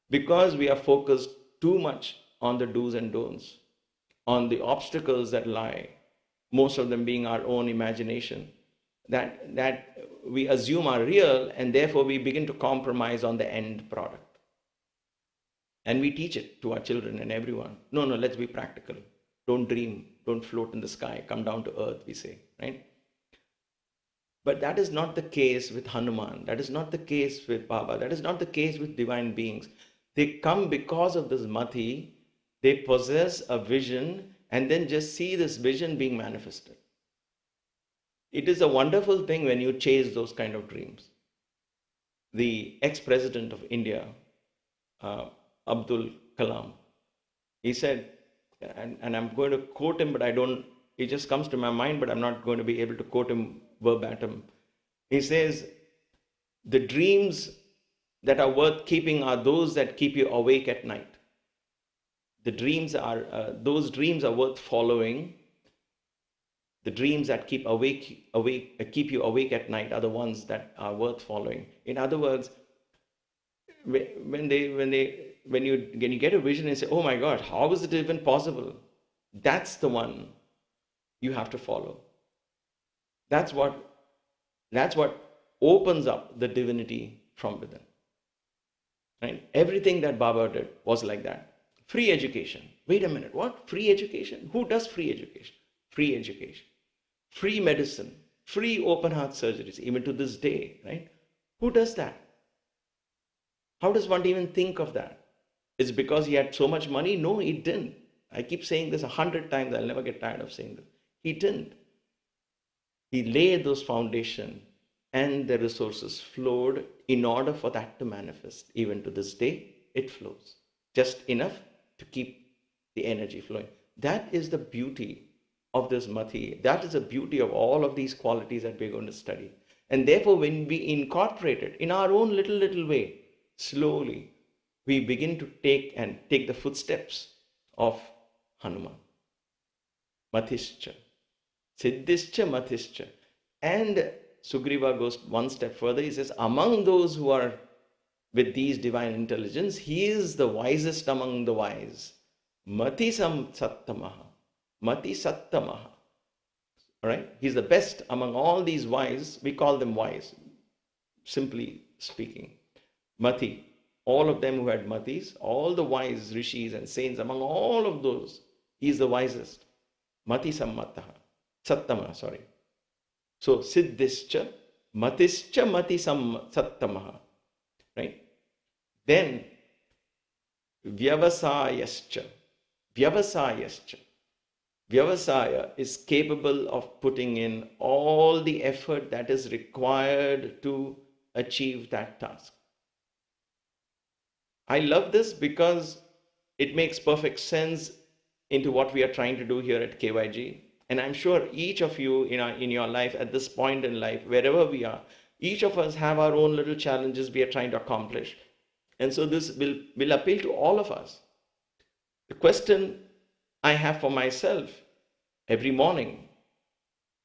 Because we are focused too much on the do's and don'ts, on the obstacles that lie, most of them being our own imagination, that we assume are real, and therefore we begin to compromise on the end product. And we teach it to our children and everyone. No, let's be practical. Don't dream, don't float in the sky, come down to earth, we say, right? But that is not the case with Hanuman. That is not the case with Baba. That is not the case with divine beings. They come because of this mati. They possess a vision and then just see this vision being manifested. It is a wonderful thing when you chase those kind of dreams. The ex-president of India, Abdul Kalam, he said, and I'm going to quote him, but it just comes to my mind, but I'm not going to be able to quote him verbatim. He says, the dreams that are worth keeping are those that keep you awake at night. The dreams are, those dreams are worth following. The dreams that keep keep you awake at night are the ones that are worth following. In other words, when you get a vision and say, oh my God, how is it even possible? That's the one you have to follow. That's what opens up the divinity from within. Right? Everything that Baba did was like that. Free education. Wait a minute, what? Free education? Who does free education? Free education. Free medicine. Free open heart surgeries, even to this day, right? Who does that? How does one even think of that? Is it because he had so much money? No, he didn't. I keep saying this 100 times. I'll never get tired of saying this. He didn't. He laid those foundations and the resources flowed in order for that to manifest. Even to this day, it flows. Just enough to keep the energy flowing. That is the beauty of this mati. That is the beauty of all of these qualities that we're going to study. And therefore, when we incorporate it in our own little way, slowly, we begin to take the footsteps of Hanuman. Matischa. Siddhischa matischa. And Sugriva goes one step further. He says, among those who are with these divine intelligence, he is the wisest among the wise. Mati sattamaha. Mati sattamaha. All right? He's the best among all these wise. We call them wise, simply speaking. Mati. All of them who had matis, all the wise rishis and saints, among all of those, he is the wisest. Mati sammataha. Sattama, sorry. So, siddhischa, matischa mati sattamaha. Right? Then, vyavasayascha. Vyavasayascha. Vyavasaya is capable of putting in all the effort that is required to achieve that task. I love this because it makes perfect sense into what we are trying to do here at KYG. And I'm sure each of you in your life, at this point in life, wherever we are, each of us have our own little challenges we are trying to accomplish. And so this will appeal to all of us. The question I have for myself every morning,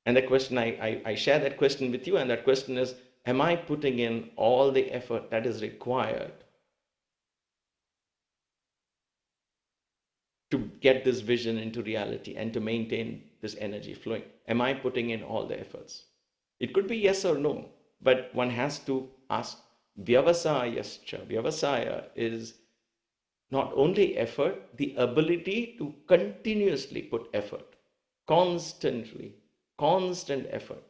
and the question I share that question with you, and that question is, am I putting in all the effort that is required to get this vision into reality and to maintain this energy flowing? Am I putting in all the efforts? It could be yes or no, but one has to ask. Vyavasayascha. Vyavasaya is not only effort, the ability to continuously put effort, constantly, constant effort.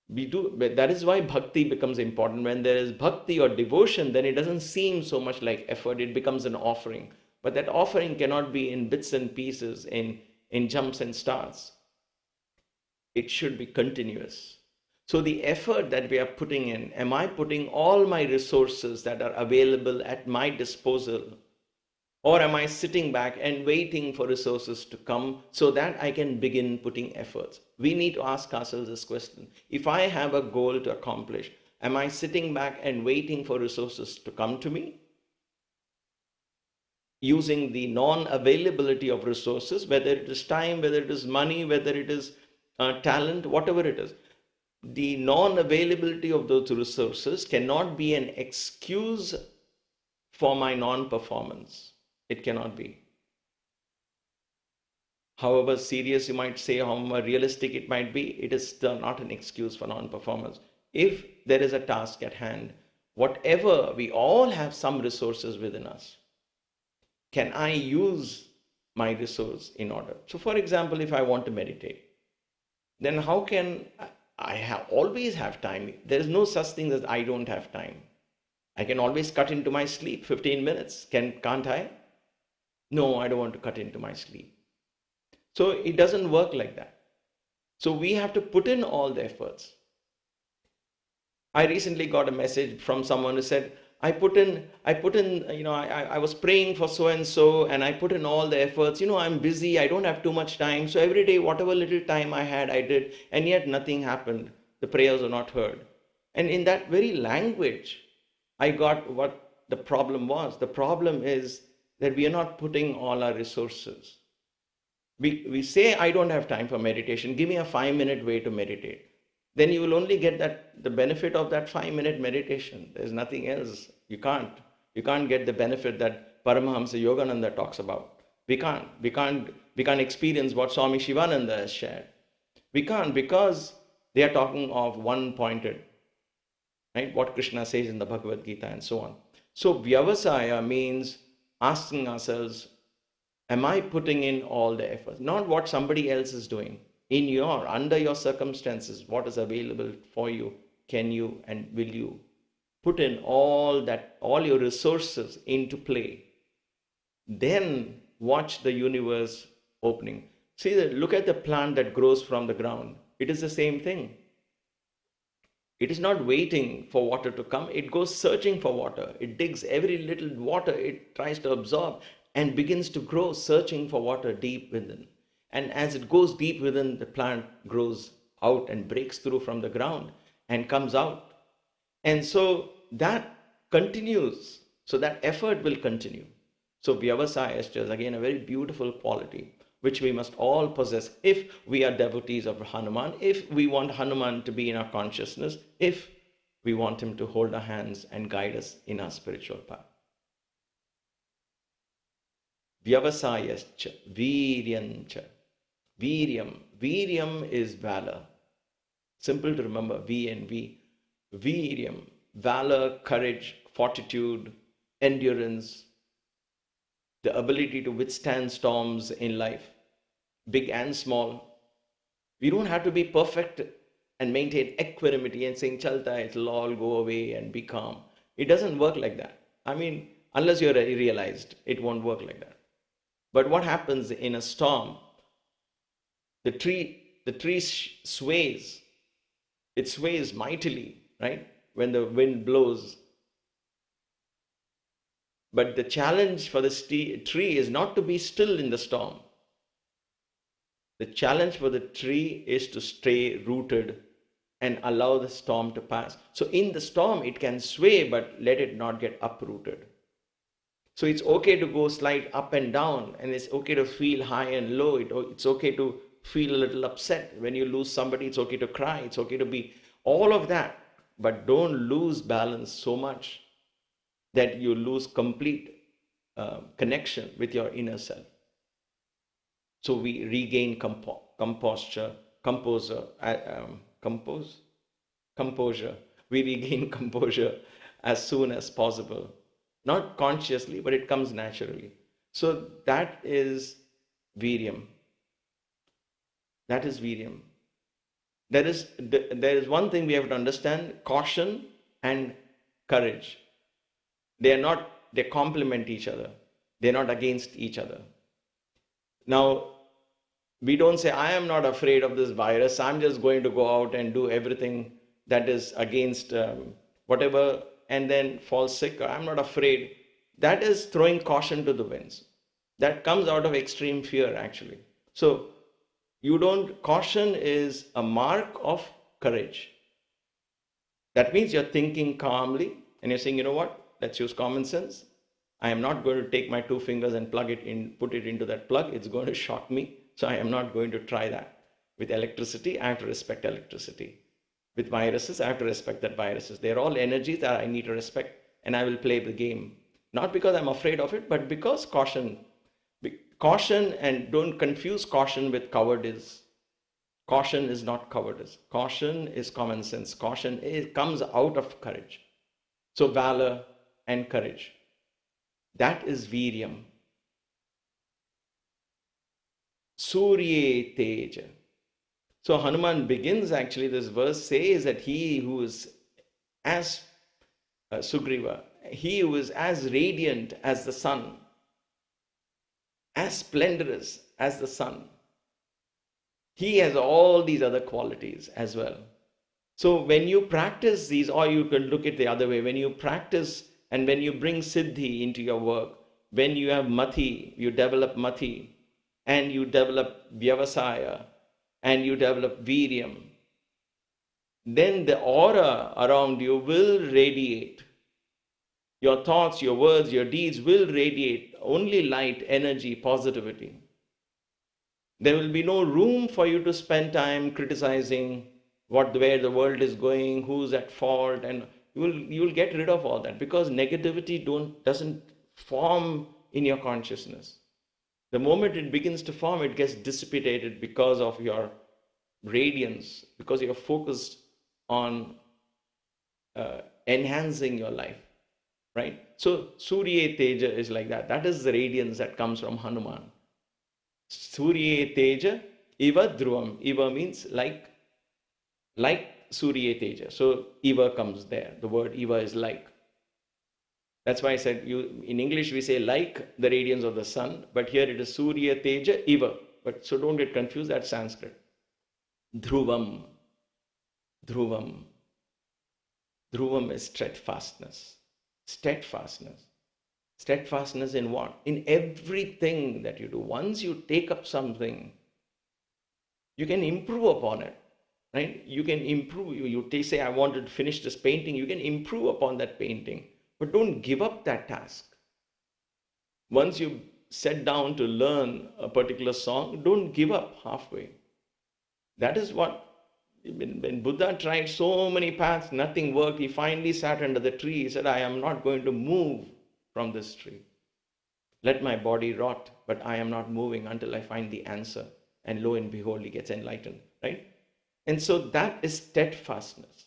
That is why bhakti becomes important. When there is bhakti or devotion, then it doesn't seem so much like effort, it becomes an offering. But that offering cannot be in bits and pieces, in jumps and starts. It should be continuous. So the effort that we are putting in, am I putting all my resources that are available at my disposal? Or am I sitting back and waiting for resources to come so that I can begin putting efforts? We need to ask ourselves this question. If I have a goal to accomplish, am I sitting back and waiting for resources to come to me? Using the non-availability of resources, whether it is time, whether it is money, whether it is talent, whatever it is. The non-availability of those resources cannot be an excuse for my non-performance. It cannot be. However serious you might say, however realistic it might be, it is still not an excuse for non-performance. If there is a task at hand, whatever, we all have some resources within us. Can I use my resource in order? So for example, if I want to meditate, then how can I always have time? There is no such thing as I don't have time. I can always cut into my sleep 15 minutes. Can't I? No, I don't want to cut into my sleep. So it doesn't work like that. So we have to put in all the efforts. I recently got a message from someone who said, I was praying for so and so, and I put in all the efforts. I'm busy, I don't have too much time. So every day, whatever little time I had, I did, and yet nothing happened. The prayers were not heard. And in that very language, I got what the problem was. The problem is that we are not putting all our resources. We say, I don't have time for meditation. Give me a 5-minute way to meditate. Then you will only get the benefit of that 5-minute meditation. There's nothing else. You can't get the benefit that Paramahamsa Yogananda talks about. We can't experience what Swami Shivananda has shared. We can't, because they are talking of one-pointed, right? What Krishna says in the Bhagavad Gita and so on. So Vyavasaya means asking ourselves, am I putting in all the efforts? Not what somebody else is doing. Under your circumstances, what is available for you, can you and will you put in all your resources into play? Then watch the universe opening. Look at the plant that grows from the ground. It is the same thing. It is not waiting for water to come. It goes searching for water. It digs every little water it tries to absorb and begins to grow, searching for water deep within. And as it goes deep within, the plant grows out and breaks through from the ground and comes out. And so that continues. So that effort will continue. So Vyavasaya is just again a very beautiful quality which we must all possess if we are devotees of Hanuman, if we want Hanuman to be in our consciousness, if we want him to hold our hands and guide us in our spiritual path. Vyavasayascha, viryancha. Viryam. Viryam is valor. Simple to remember, V and V. Viryam, valor, courage, fortitude, endurance, the ability to withstand storms in life, big and small. We don't have to be perfect and maintain equanimity and saying, Chalta, it'll all go away and be calm. It doesn't work like that. Unless you're realized, it won't work like that. But what happens in a storm? The tree sways. It sways mightily, right? When the wind blows. But the challenge for this tree is not to be still in the storm. The challenge for the tree is to stay rooted and allow the storm to pass. So in the storm, it can sway, but let it not get uprooted. So it's okay to go slide up and down, and it's okay to feel high and low. It's okay to feel a little upset. When you lose somebody, it's okay to cry. It's okay to be all of that. But don't lose balance so much that you lose complete connection with your inner self. So we regain composure. We regain composure as soon as possible. Not consciously, but it comes naturally. So that is viryam. That is viryam. There is one thing we have to understand: caution and courage. They complement each other. They're not against each other. Now, We don't say, I am not afraid of this virus. I'm just going to go out and do everything that is against whatever and then fall sick. I'm not afraid. That is throwing caution to the winds. That comes out of extreme fear, actually. So caution is a mark of courage. That means you're thinking calmly and you're saying, you know what, let's use common sense. I am not going to take my two fingers and plug it in, put it into that plug. It's going to shock me. So I am not going to try that. With electricity, I have to respect electricity. With viruses, I have to respect that viruses. They're all energies that I need to respect, and I will play the game. Not because I'm afraid of it, but because caution. Caution, and don't confuse caution with cowardice. Caution is not cowardice. Caution is common sense. Caution comes out of courage. So valor and courage. That is Viryam. Surye Teja. So Hanuman begins, actually, this verse says that he who is as Sugriva, he who is as radiant as the sun, as splendorous as the sun, he has all these other qualities as well. So when you practice these, or you can look at the other way, when you practice and when you bring Siddhi into your work, when you have Mati, you develop Mati, and you develop Vyavasaya, and you develop Viryam, then the aura around you will radiate. Your thoughts, your words, your deeds will radiate only light, energy, positivity. There will be no room for you to spend time criticizing where the world is going, who's at fault, and you will get rid of all that, because negativity doesn't form in your consciousness. The moment it begins to form, it gets dissipated because of your radiance, because you're focused on enhancing your life, right? So Surya Teja is like that. That is the radiance that comes from Hanuman. Surya Teja Iva Dhruvam. Iva means like Surya Teja. So Iva comes there. The word Iva is like. That's why I said, in English we say like the radiance of the sun, but here it is Surya Teja Iva. But so don't get confused, that's Sanskrit. Dhruvam. Dhruvam. Dhruvam is steadfastness. Steadfastness. Steadfastness in what? In everything that you do. Once you take up something, you can improve upon it. Right? You can improve. You say, I wanted to finish this painting. You can improve upon that painting. But don't give up that task. Once you sit down to learn a particular song, don't give up halfway. That is what, when Buddha tried so many paths, nothing worked. He finally sat under the tree. He said, I am not going to move from this tree. Let my body rot, but I am not moving until I find the answer. And lo and behold, he gets enlightened, right? And so that is steadfastness.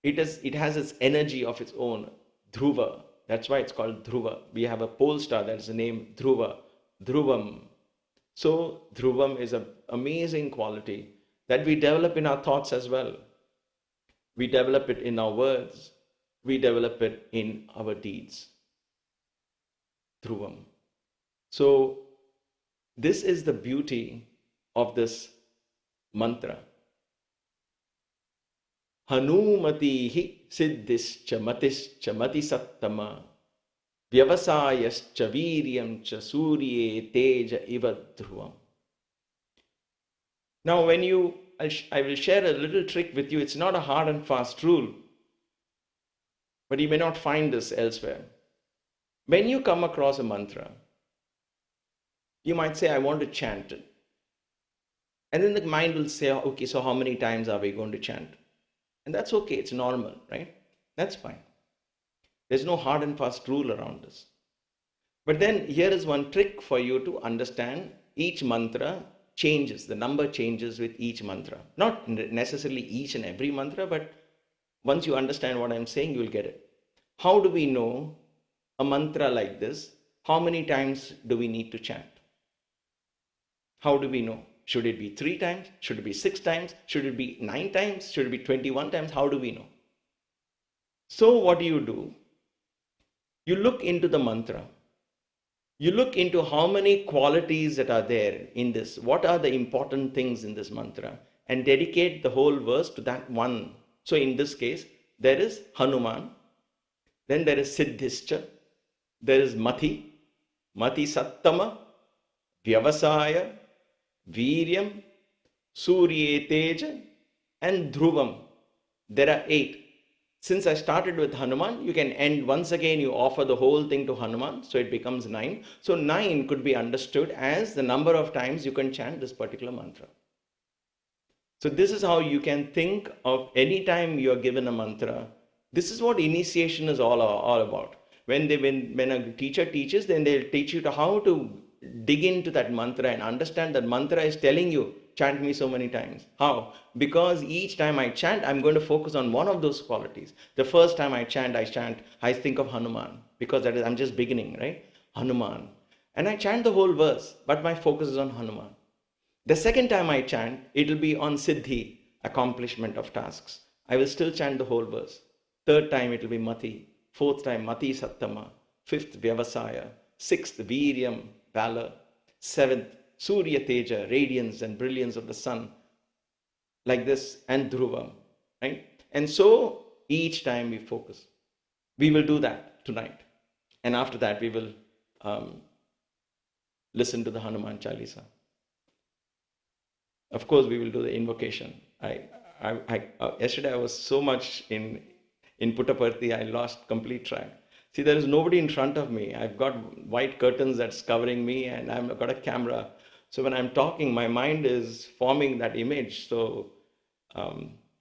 It has its energy of its own. Dhruva. That's why it's called Dhruva. We have a pole star that's named Dhruva. Dhruvam. So Dhruvam is an amazing quality that we develop in our thoughts as well. We develop it in our words. We develop it in our deeds. Dhruvam. So this is the beauty of this mantra. Hanumatihi siddhischa matischa matisattama vyavasayascha viryamcha surye teja iva dhruvam. Now I will share a little trick with you. It's not a hard and fast rule, but you may not find this elsewhere. When you come across a mantra, you might say, I want to chant it. And then the mind will say, okay, so how many times are we going to chant? And that's okay, it's normal, right? That's fine. There's no hard and fast rule around this. But then here is one trick for you to understand. Each mantra changes, the number changes with each mantra. Not necessarily each and every mantra, but once you understand what I'm saying, you'll get it. How do we know a mantra like this? How many times do we need to chant? How do we know? Should it be 3 times? Should it be 6 times? Should it be 9 times? Should it be 21 times? How do we know? So what do? You look into the mantra You look into how many qualities that are there in this. What are the important things in this mantra? And dedicate the whole verse to that one. So in this case, there is Hanuman, then there is Siddhischa, there is Mati, Mati Sattama, Vyavasaya, Viryam, Suryeteja, and Dhruvam. There are 8. Since I started with Hanuman, you can end once again, you offer the whole thing to Hanuman, so it becomes 9. So 9 could be understood as the number of times you can chant this particular mantra. So this is how you can think of any time you are given a mantra. This is what initiation is all about. When a teacher teaches, then they'll teach you to how to dig into that mantra and understand that mantra is telling you, chant me so many times. How? Because each time I chant, I'm going to focus on one of those qualities. The first time I chant, I think of Hanuman, because that is, I'm just beginning, right? Hanuman. And I chant the whole verse, but my focus is on Hanuman. The second time I chant, it will be on Siddhi, accomplishment of tasks. I will still chant the whole verse. Third time it will be Mati. Fourth time Mati Sattama. Fifth Vyavasaya. Sixth Viryam, valor. Seventh Surya Teja, radiance and brilliance of the sun. Like this, and Dhruvam. Right? And so each time we focus. We will do that tonight. And after that we will listen to the Hanuman Chalisa. Of course, we will do the invocation. Yesterday I was so much in Puttaparthi, I lost complete track. See, there is nobody in front of me. I've got white curtains that's covering me, and I've got a camera. So when I'm talking, my mind is forming that image. So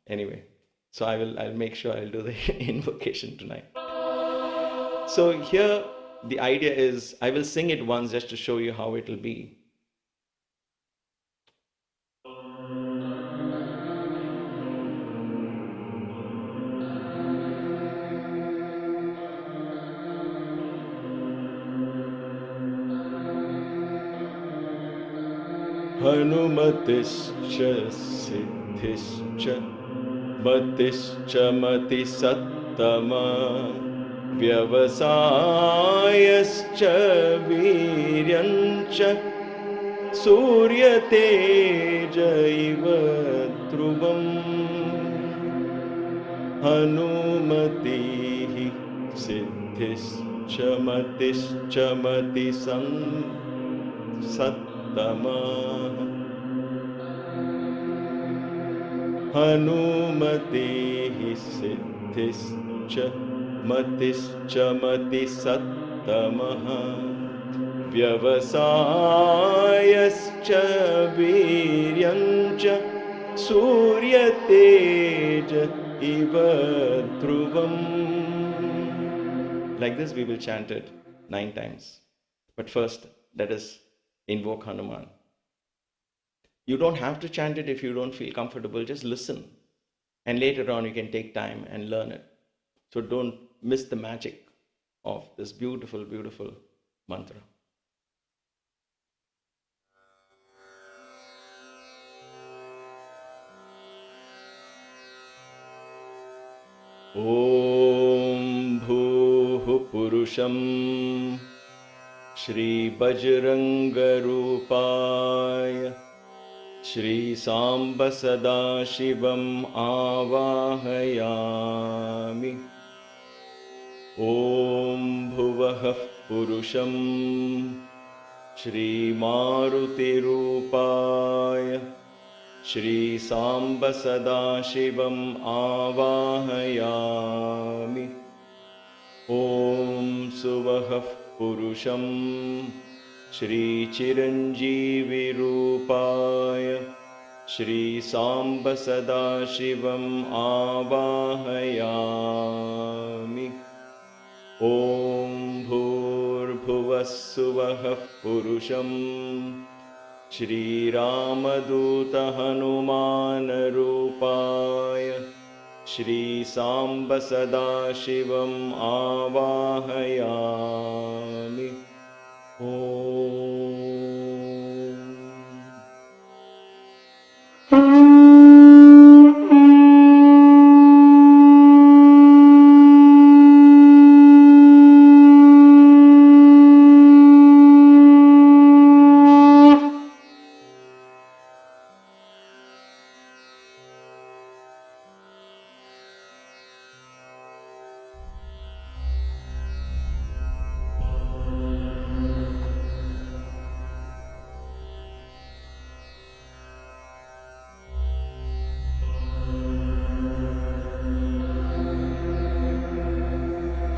anyway, so I'll make sure I'll do the invocation tonight. So here the idea is I will sing it once just to show you how it will be. Hanumatischa siddhischa matischa mati sattama vyavasayascha viryancha surya teja iva dhruvam hanumatihi siddhischa matischa mati sattama Hanumatihi siddhischa mati sattamaha vyavasayascha viryancha surya teja iva dhruvam. Like this we will chant it 9 times. But first, let us invoke Hanuman. You don't have to chant it if you don't feel comfortable. Just listen. And later on, you can take time and learn it. So don't miss the magic of this beautiful, beautiful mantra. Om Bhuh Purusham Shri Bajranga Rupaya Shri Samba Sada Shivam Avahayami Om Bhuvah Purusham Shri Maruti Rupaya Shri Samba Sada Shivam Avahayami Om Suvah Purusham Shri Chiranjeevi Rupaya Shri Samba Sada Shivam Avahayami Om Bhurbhuvasuvah Purusham Shri Ramaduta Hanuman Rupaya Shri Samba Sada Shivam Avahayami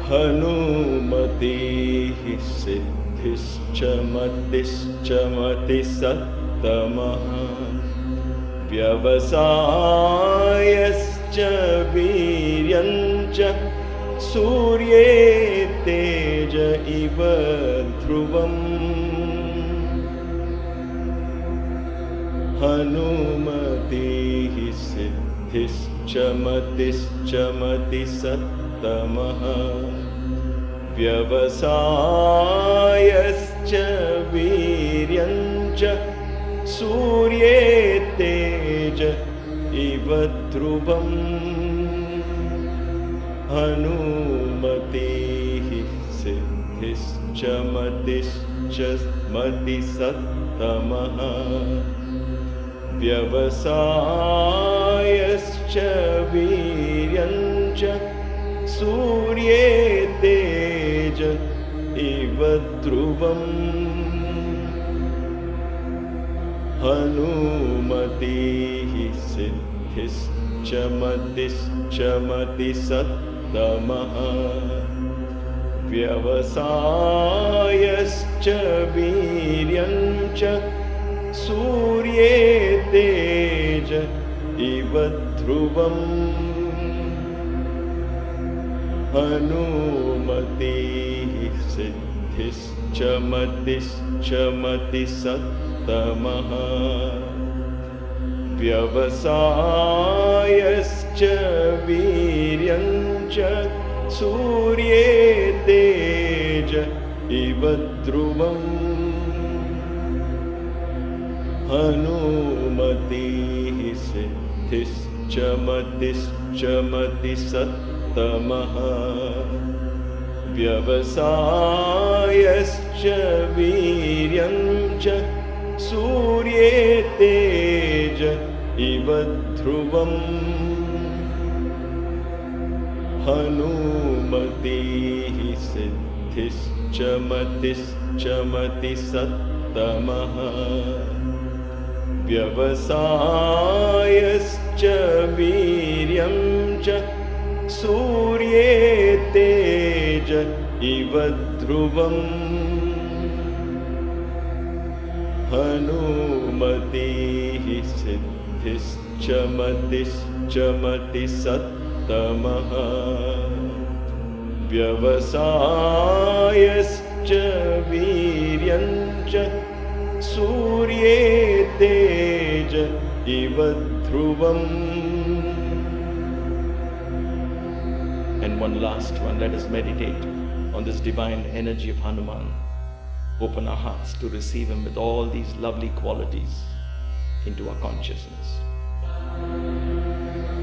Hanumatiः siddhiश्च matiश्च matisattamaः व्यवसायश्च वीर्यञ्च सूर्ये तेज इव ध्रुवम् हनुमतिः सिद्धिश्च मतिश्च मतिसत्तमः व्यवसायश्च वीर्यञ्च सूर्ये तेज इव ध्रुवम् हनुमतिः सिद्धिश्च मतिश्च मतिसत्तमः व्यवसायश्च वीर्यञ्च सूर्ये तेज इव ध्रुवम् हनुमतिः सिद्धिश्च मतिश्च मतिसत्तमः व्यवसायश्च वीर्यञ्च सूर्ये तेज इव ध्रुवम् हनुमतिः सिद्धिश्च मतिश्च मतिसत्तमः व्यवसायश्च वीर्यञ्च सूर्ये तेज इव ध्रुवम् हनुमतिः सिद्धिश्च मतिश्च मतिसत्तमः व्यवसायश्च वीर्यञ्च सूर्ये तेज इव ध्रुवम् हनुमतिः सिद्धिश्च मतिश्च मतिसत्तमः व्यवसायश्च वीर्यञ्च सूर्ये तेज इव ध्रुवम् हनुमतिः सिद्धिश्च मतिश्च मतिसत्तमः व्यवसायश्च वीर्यञ्च सूर्ये तेज इव ध्रुवम्. And one last one, let us meditate on this divine energy of Hanuman. Open our hearts to receive him with all these lovely qualities into our consciousness.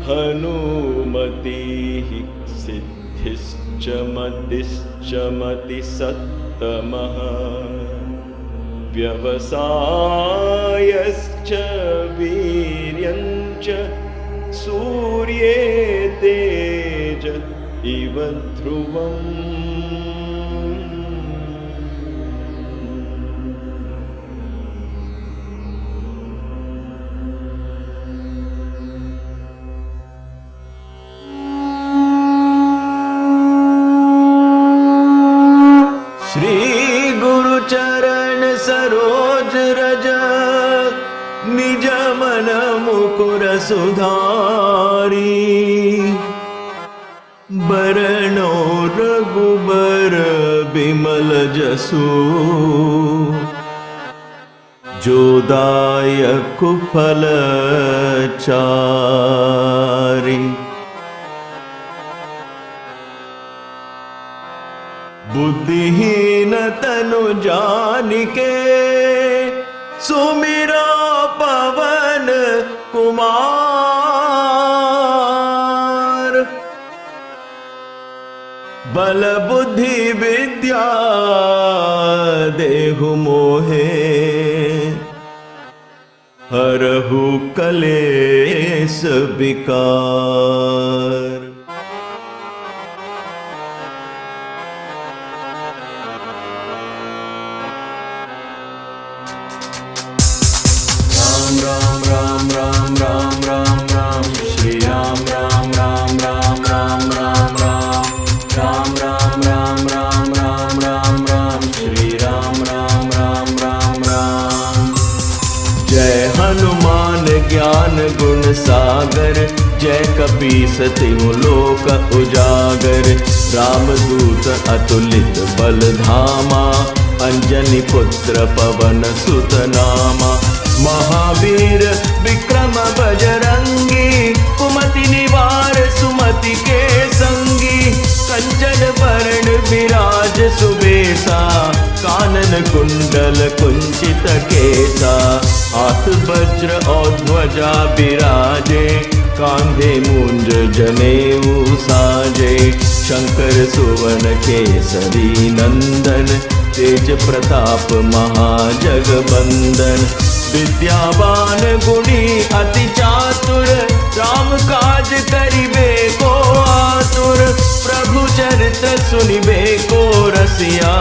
Hanumatihi siddhischa matischa matisattamah vyavasayascha viryancha surye teja iva dhruvam. निज मन मुकुर सुधारी बरनो रघुबर बिमल जसु जोदायक फल चारी बुद्धिहीन तनु जानिके सुमिरा पवन कुमार बल बुद्धि विद्या देहु मोहे हरहु कलेश विकार. राम राम राम राम राम राम श्री राम राम राम राम राम राम राम राम राम जय हनुमान ज्ञान गुण सागर, जय कपीस तिहु लोक उजागर। रामदूत अतुलित बल धामा, अंजनी पुत्र पवन सुत नामा। महावीर विक्रम बजरंगी, कुमति निवार सुमति के संगी। कंचन वरण विराज सुबेसा, कानन कुंडल कुंचित केसा। हाथ वज्र और ध्वजा बिराजे, कांधे मूंज जनेऊ साजे। शंकर सुवन केसरी नंदन, तेज प्रताप महाजगबंदन। विद्यावान गुणी अति चातुर, राम काज करिबे को आतुर। प्रभु चरित्र सुनिबे को रसिया,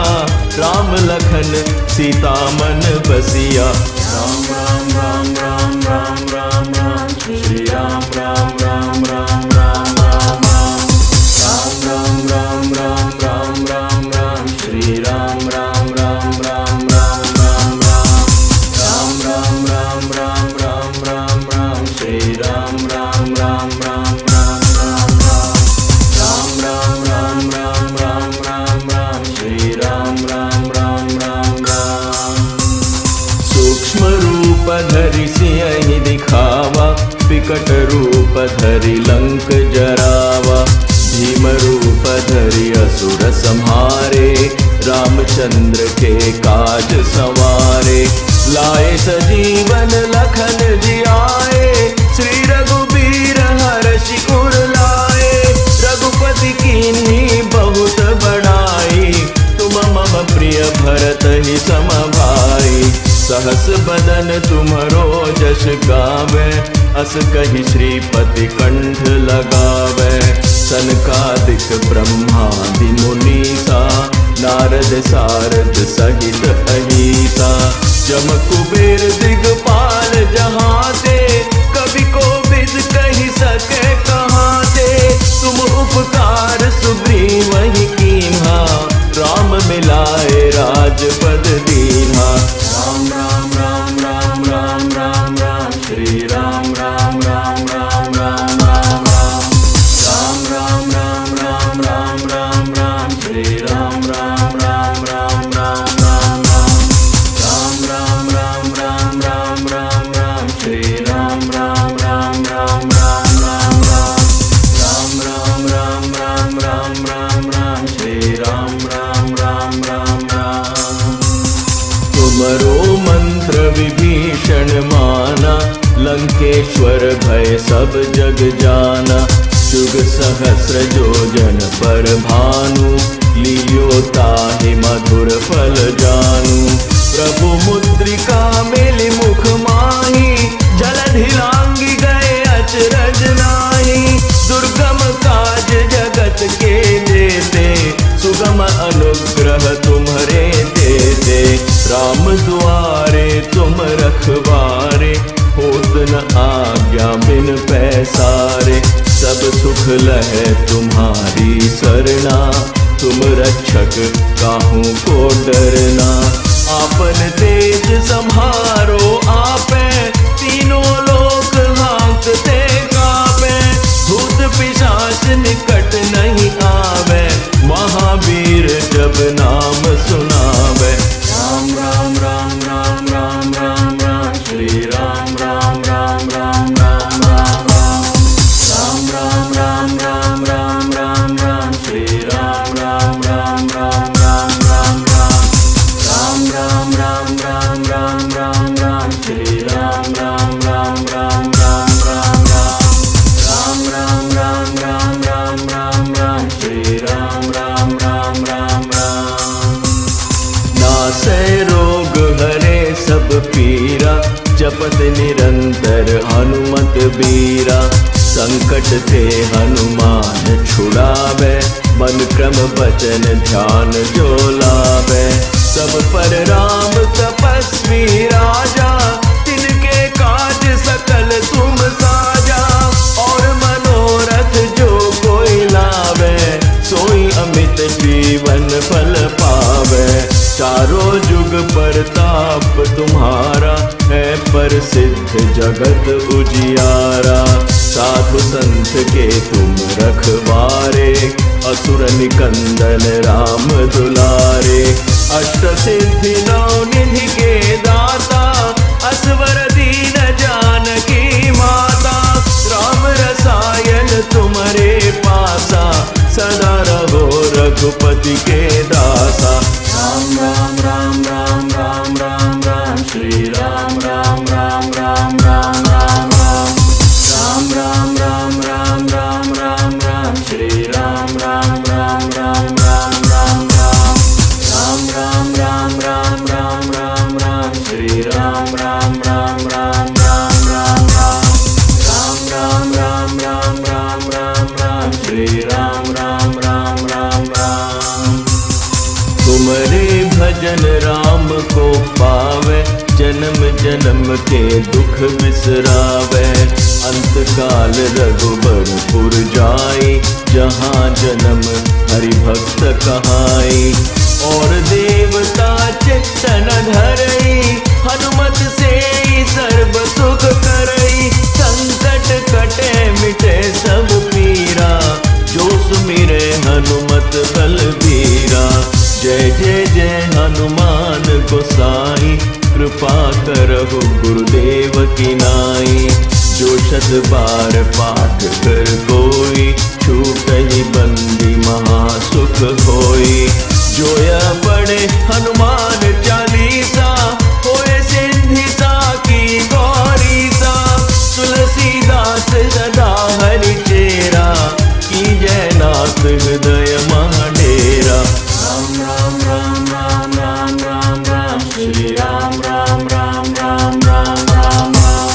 राम लखन सीता मन बसिया। राम राम राम राम राम राम राम, श्री राम राम राम राम राम राम राम। राम राम राम राम राम राम राम, श्री राम राम राम राम राम राम राम। राम राम राम राम राम राम राम, श्री राम राम राम राम राम राम राम। राम राम राम राम राम राम राम, श्री राम राम राम राम राम। सूक्ष्म रूप धरि सियहि दिखावा, विकट रूप धरि लंक जरावा। भीम रूप धरि असुर संहारे, रामचंद्र के काज संवारे। लाए सजीवन लखन जियाए, श्री रघुबीर हर्षि उर लाए। रघुपति कीन्ही बहुत बड़ाई, तुम मम प्रिय भरत ही सम भाई। सहस बदन तुम्हरो जस गावे, अस कहि श्रीपति कंठ लगावे। सनकादिक ब्रह्मादि मुनीसा, नारद सारद सहित अहिसा। जम कुबेर दिगपाल जहाते, कवि कोविद कहि सके कहाते। तुम उपकार सुग्रीव ही कीन्हा, राम मिलाए राजपद दीन्हा। राम राम राम राम राम राम राम, श्री राम राम राम राम राम राम राम। राम राम राम राम राम राम राम, श्री राम राम राम राम राम राम राम। राम राम राम राम राम राम राम, श्री राम राम राम राम राम राम राम। राम राम राम राम राम राम राम, श्री राम राम राम राम राम। तुमरो मंत्र विभीषण माना, लंकेश्वर भय सब जग जाना। जुग सहस्र योजन पर भानु, लियो ताहि मधुर फल जानू। प्रभु मुद्रिका मेलि मुख माही, जलधि लांघि गए अचरज नाहि। दुर्गम काज जगत के जेते, सुगम अनुग्रह तुम्हरे तेते। राम दुआरे तुम रखवारे, होत न आज्ञा बिन पैसारे। सब सुख लहे तुम्हारी सरना, तुम रक्षक काहू को डरना। आपन तेज सम्हारो आपे, तीनों लोक हांकते कापे। भूत पिशाच निकट नहीं आवे, महावीर जब नाम सुनावे। राम राम राम राम राम राम राम, श्री राम राम राम राम राम राम राम। राम राम राम राम राम राम राम, श्री राम राम राम राम राम राम राम। राम राम राम राम राम राम राम, श्री राम राम राम राम राम राम राम। राम राम राम राम राम राम राम, श्री राम राम राम राम राम। नासै रोग हरे सब पीरा, जपत निरंतर हनुमत बीरा। संकट ते हनुमान छुड़ावे, मन क्रम वचन ध्यान जो लावे। सब पर राम तपस्वी राजा, तिनके काज सकल तुम साजा। और मनोरथ जो कोई लावे, सोई अमित जीवन फल पावे। चारों जुग परताप तुम्हारा है पर सिद्ध जगत उजियारा। साधु संत के तुम रखवारे, असुर निकंदन राम दुलारे। अष्ट सिद्धि नौ निधि के दाता, असवर दीन जानकी माता। राम रसायन तुम्हारे पासा, सदा रहो रघुपति के दासा। राम राम राम राम राम राम राम, श्री राम राम राम राम राम राम राम। राम राम राम राम राम राम राम, श्री राम राम राम राम राम राम राम। राम राम राम राम राम राम राम, श्री राम राम राम राम राम राम राम। राम राम राम राम राम राम, श्री राम राम राम राम राम। तुम्हारे भजन राम को पावे, जन्म जन्म के दुख बिसरावे। अंत काल रघुबरपुर जाई, जहाँ जन्म हरि भक्त कहाई। और देवता चित्तन धरई, हनुमत से सर्व सुख करई। संकट कटे मिटे सब पीरा, जो सुमिरे हनुमत बलबीरा। जय जय जय हनुमान गोसाई, कृपा करहु गुरुदेव की नाई। जो शत बार पाठ कर कोई, छूटहि बंदी महासुख होई। जो यह पढ़े हनुमान चालीसा, होए सिद्धिसा की गौरीसा। तुलसीदास सदा हरि चेरा, की जय नाथ हृदय महाडेरा। राम राम राम राम राम राम राम, श्री राम राम राम राम राम राम राम।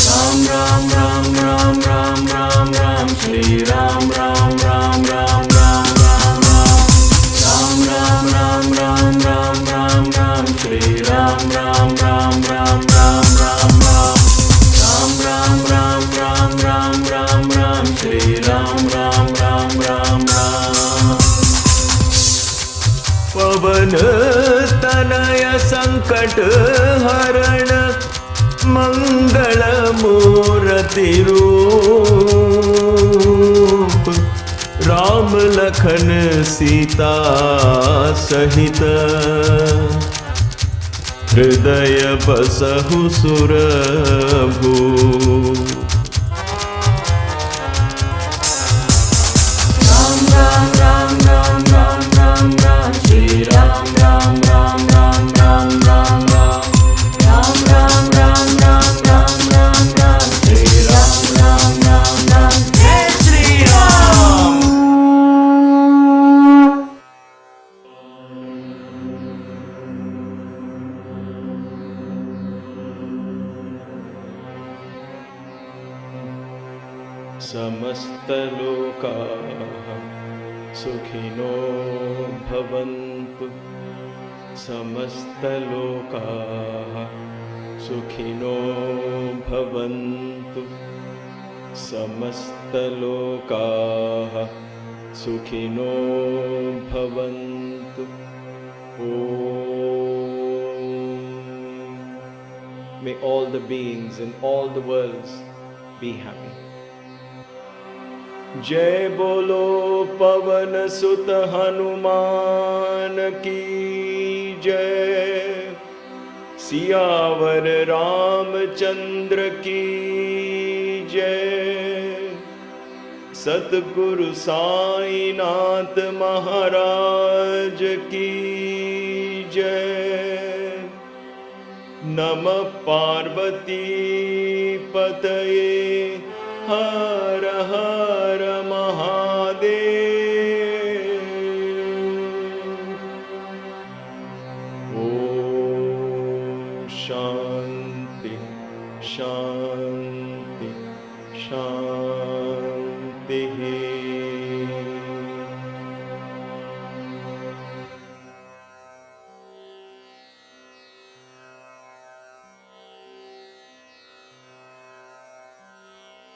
राम राम राम राम राम राम राम, श्री राम राम राम राम राम राम राम। राम राम राम राम राम राम, श्री राम राम राम राम राम राम राम। राम राम राम राम राम राम, श्री राम राम राम राम राम। पवन तनय संकट हरण, मंगल मूर्ति रूप। राम लखन सीता सहित, हृदय बसहु सुरभूप। राम राम राम राम राम राम राम, श्री राम राम राम राम राम राम राम। राम राम राम राम राम राम राम, श्री राम राम राम राम। जय श्री राम। समस्त लोकाः सुखिनो भवन्तु। समस्त लोकाः सुखिनो भवन्तु। समस्त लोकाः सुखिनो भवन्तु। May all the beings in all the worlds be happy. जय बोलो पवन सुत हनुमान की जय। सियावर रामचंद्र की जय। सतगुरु साईनाथ महाराज की जय। नमः पार्वती पतये हर हर महादेव। ओम शांति शांति शांति।